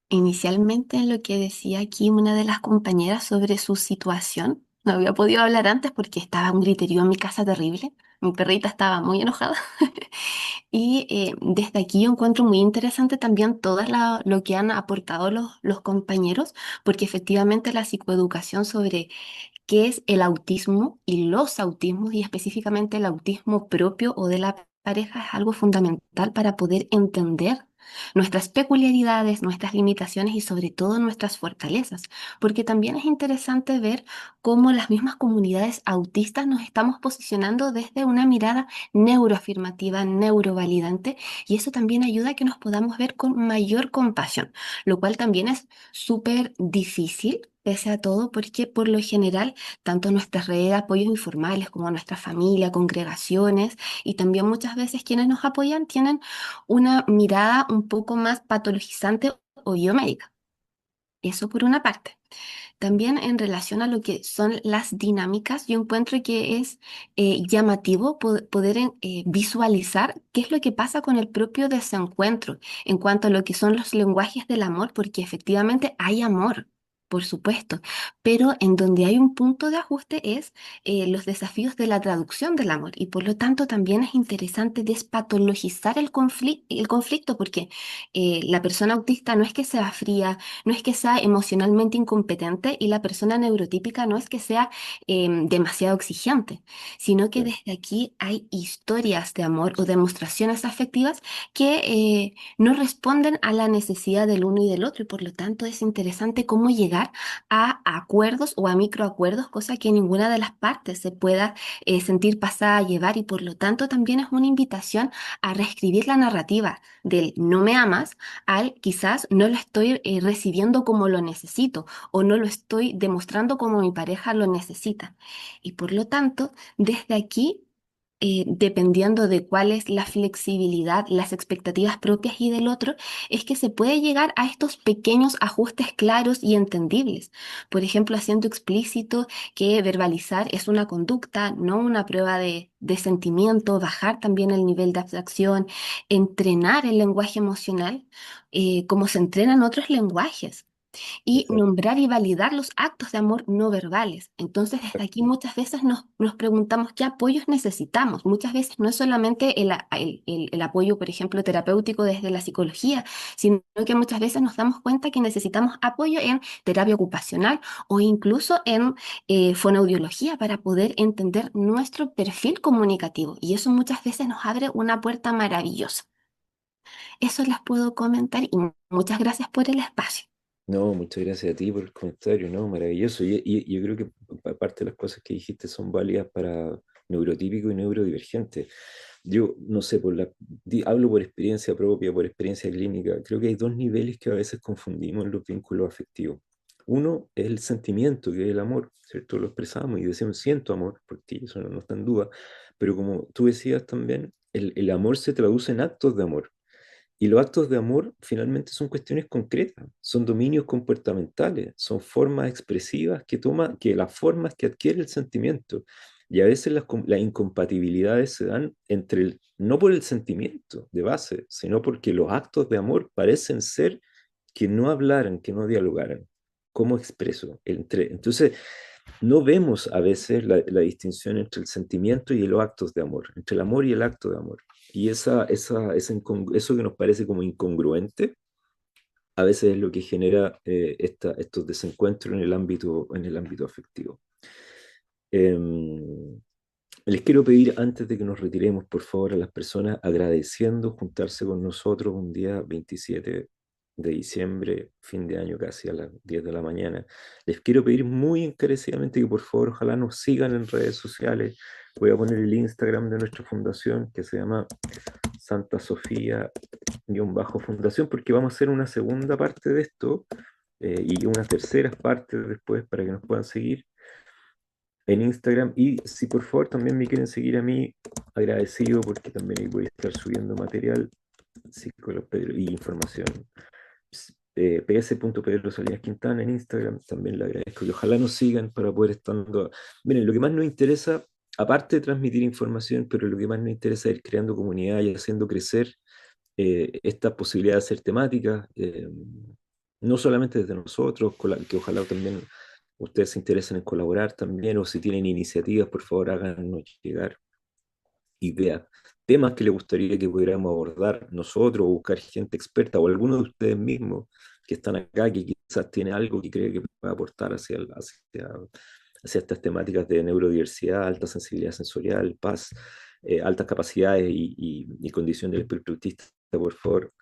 Inicialmente en lo que decía aquí una de las compañeras sobre su situación, no había podido hablar antes porque estaba un griterío en mi casa terrible, mi perrita estaba muy enojada. Y desde aquí yo encuentro muy interesante también todo lo que han aportado los compañeros, porque efectivamente la psicoeducación sobre qué es el autismo y los autismos, y específicamente el autismo propio o de la pareja, es algo fundamental para poder entender nuestras peculiaridades, nuestras limitaciones y sobre todo nuestras fortalezas, porque también es interesante ver cómo las mismas comunidades autistas nos estamos posicionando desde una mirada neuroafirmativa, neurovalidante, y eso también ayuda a que nos podamos ver con mayor compasión, lo cual también es súper difícil pese a todo, porque por lo general, tanto nuestras redes de apoyos informales como nuestra familia, congregaciones y también muchas veces quienes nos apoyan tienen una mirada un poco más patologizante o biomédica. Eso por una parte. También en relación a lo que son las dinámicas, yo encuentro que es llamativo poder visualizar qué es lo que pasa con el propio desencuentro en cuanto a lo que son los lenguajes del amor, porque efectivamente hay amor. Por supuesto, pero en donde hay un punto de ajuste es los desafíos de la traducción del amor y por lo tanto también es interesante despatologizar el conflicto porque la persona autista no es que sea fría, no es que sea emocionalmente incompetente y la persona neurotípica no es que sea demasiado exigente, sino que Claro. desde aquí hay historias de amor o demostraciones afectivas que no responden a la necesidad del uno y del otro y por lo tanto es interesante cómo llegar a acuerdos o a microacuerdos, cosa que ninguna de las partes se pueda sentir pasada a llevar y por lo tanto también es una invitación a reescribir la narrativa del no me amas al quizás no lo estoy recibiendo como lo necesito o no lo estoy demostrando como mi pareja lo necesita. Y por lo tanto, desde aquí, dependiendo de cuál es la flexibilidad, las expectativas propias y del otro, es que se puede llegar a estos pequeños ajustes claros y entendibles. Por ejemplo, haciendo explícito que verbalizar es una conducta, no una prueba de sentimiento, bajar también el nivel de abstracción, entrenar el lenguaje emocional como se entrenan otros lenguajes y Exacto. nombrar y validar los actos de amor no verbales. Entonces, desde aquí muchas veces nos preguntamos qué apoyos necesitamos. Muchas veces no es solamente el apoyo, por ejemplo, terapéutico desde la psicología, sino que muchas veces nos damos cuenta que necesitamos apoyo en terapia ocupacional o incluso en fonoaudiología para poder entender nuestro perfil comunicativo. Y eso muchas veces nos abre una puerta maravillosa. Eso les puedo comentar y muchas gracias por el espacio. No, muchas gracias a ti por el comentario, ¿no? Maravilloso. Y yo creo que aparte de las cosas que dijiste son válidas para neurotípico y neurodivergente. Yo no sé, hablo por experiencia propia, por experiencia clínica. Creo que hay dos niveles que a veces confundimos en los vínculos afectivos. Uno es el sentimiento, que es el amor, ¿cierto? Lo expresamos y decimos siento amor por ti, eso no está en duda. Pero como tú decías también, el amor se traduce en actos de amor. Y los actos de amor finalmente son cuestiones concretas, son dominios comportamentales, son formas expresivas que las formas que adquiere el sentimiento. Y a veces las incompatibilidades se dan no por el sentimiento de base, sino porque los actos de amor parecen ser que no hablaran, que no dialogaran. ¿Cómo expreso? Entonces, no vemos a veces la distinción entre el sentimiento y los actos de amor, entre el amor y el acto de amor. Y eso que nos parece como incongruente, a veces es lo que genera estos desencuentros en el ámbito afectivo. Em, Les quiero pedir, antes de que nos retiremos, por favor, a las personas agradeciendo juntarse con nosotros un día 27 de diciembre, fin de año casi a las 10 de la mañana. Les quiero pedir muy encarecidamente que por favor ojalá nos sigan en redes sociales. Voy a poner el Instagram de nuestra fundación que se llama Santa Sofía-Fundación porque vamos a hacer una segunda parte de esto y unas terceras partes después para que nos puedan seguir en Instagram. Y si por favor también me quieren seguir a mí, agradecido porque también ahí voy a estar subiendo material, psicólogo Pedro, y información. ps.pedro Salinas Quintana en Instagram, también le agradezco y ojalá nos sigan para poder estando. Miren, lo que más nos interesa, aparte de transmitir información, pero lo que más nos interesa es ir creando comunidad y haciendo crecer esta posibilidad de hacer temáticas, no solamente desde nosotros, que ojalá también ustedes se interesen en colaborar también, o si tienen iniciativas, por favor háganos llegar ideas, temas que les gustaría que pudiéramos abordar nosotros, o buscar gente experta, o alguno de ustedes mismos que están acá, que quizás tiene algo que cree que puede aportar hacia estas temáticas de neurodiversidad, alta sensibilidad sensorial, paz, altas capacidades y condición del espectro autista, por favor,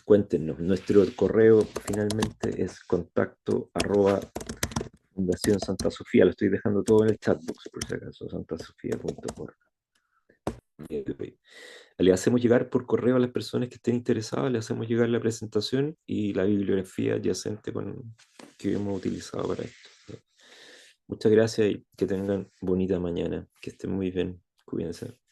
cuéntenos. Nuestro correo finalmente es contacto@Fundación Santa Sofía. Lo estoy dejando todo en el chatbox, por si acaso, santasofía.org. día de hoy. Le hacemos llegar por correo a las personas que estén interesadas, le hacemos llegar la presentación y la bibliografía adyacente que hemos utilizado para esto. Muchas gracias y que tengan bonita mañana. Que estén muy bien. Cuídense.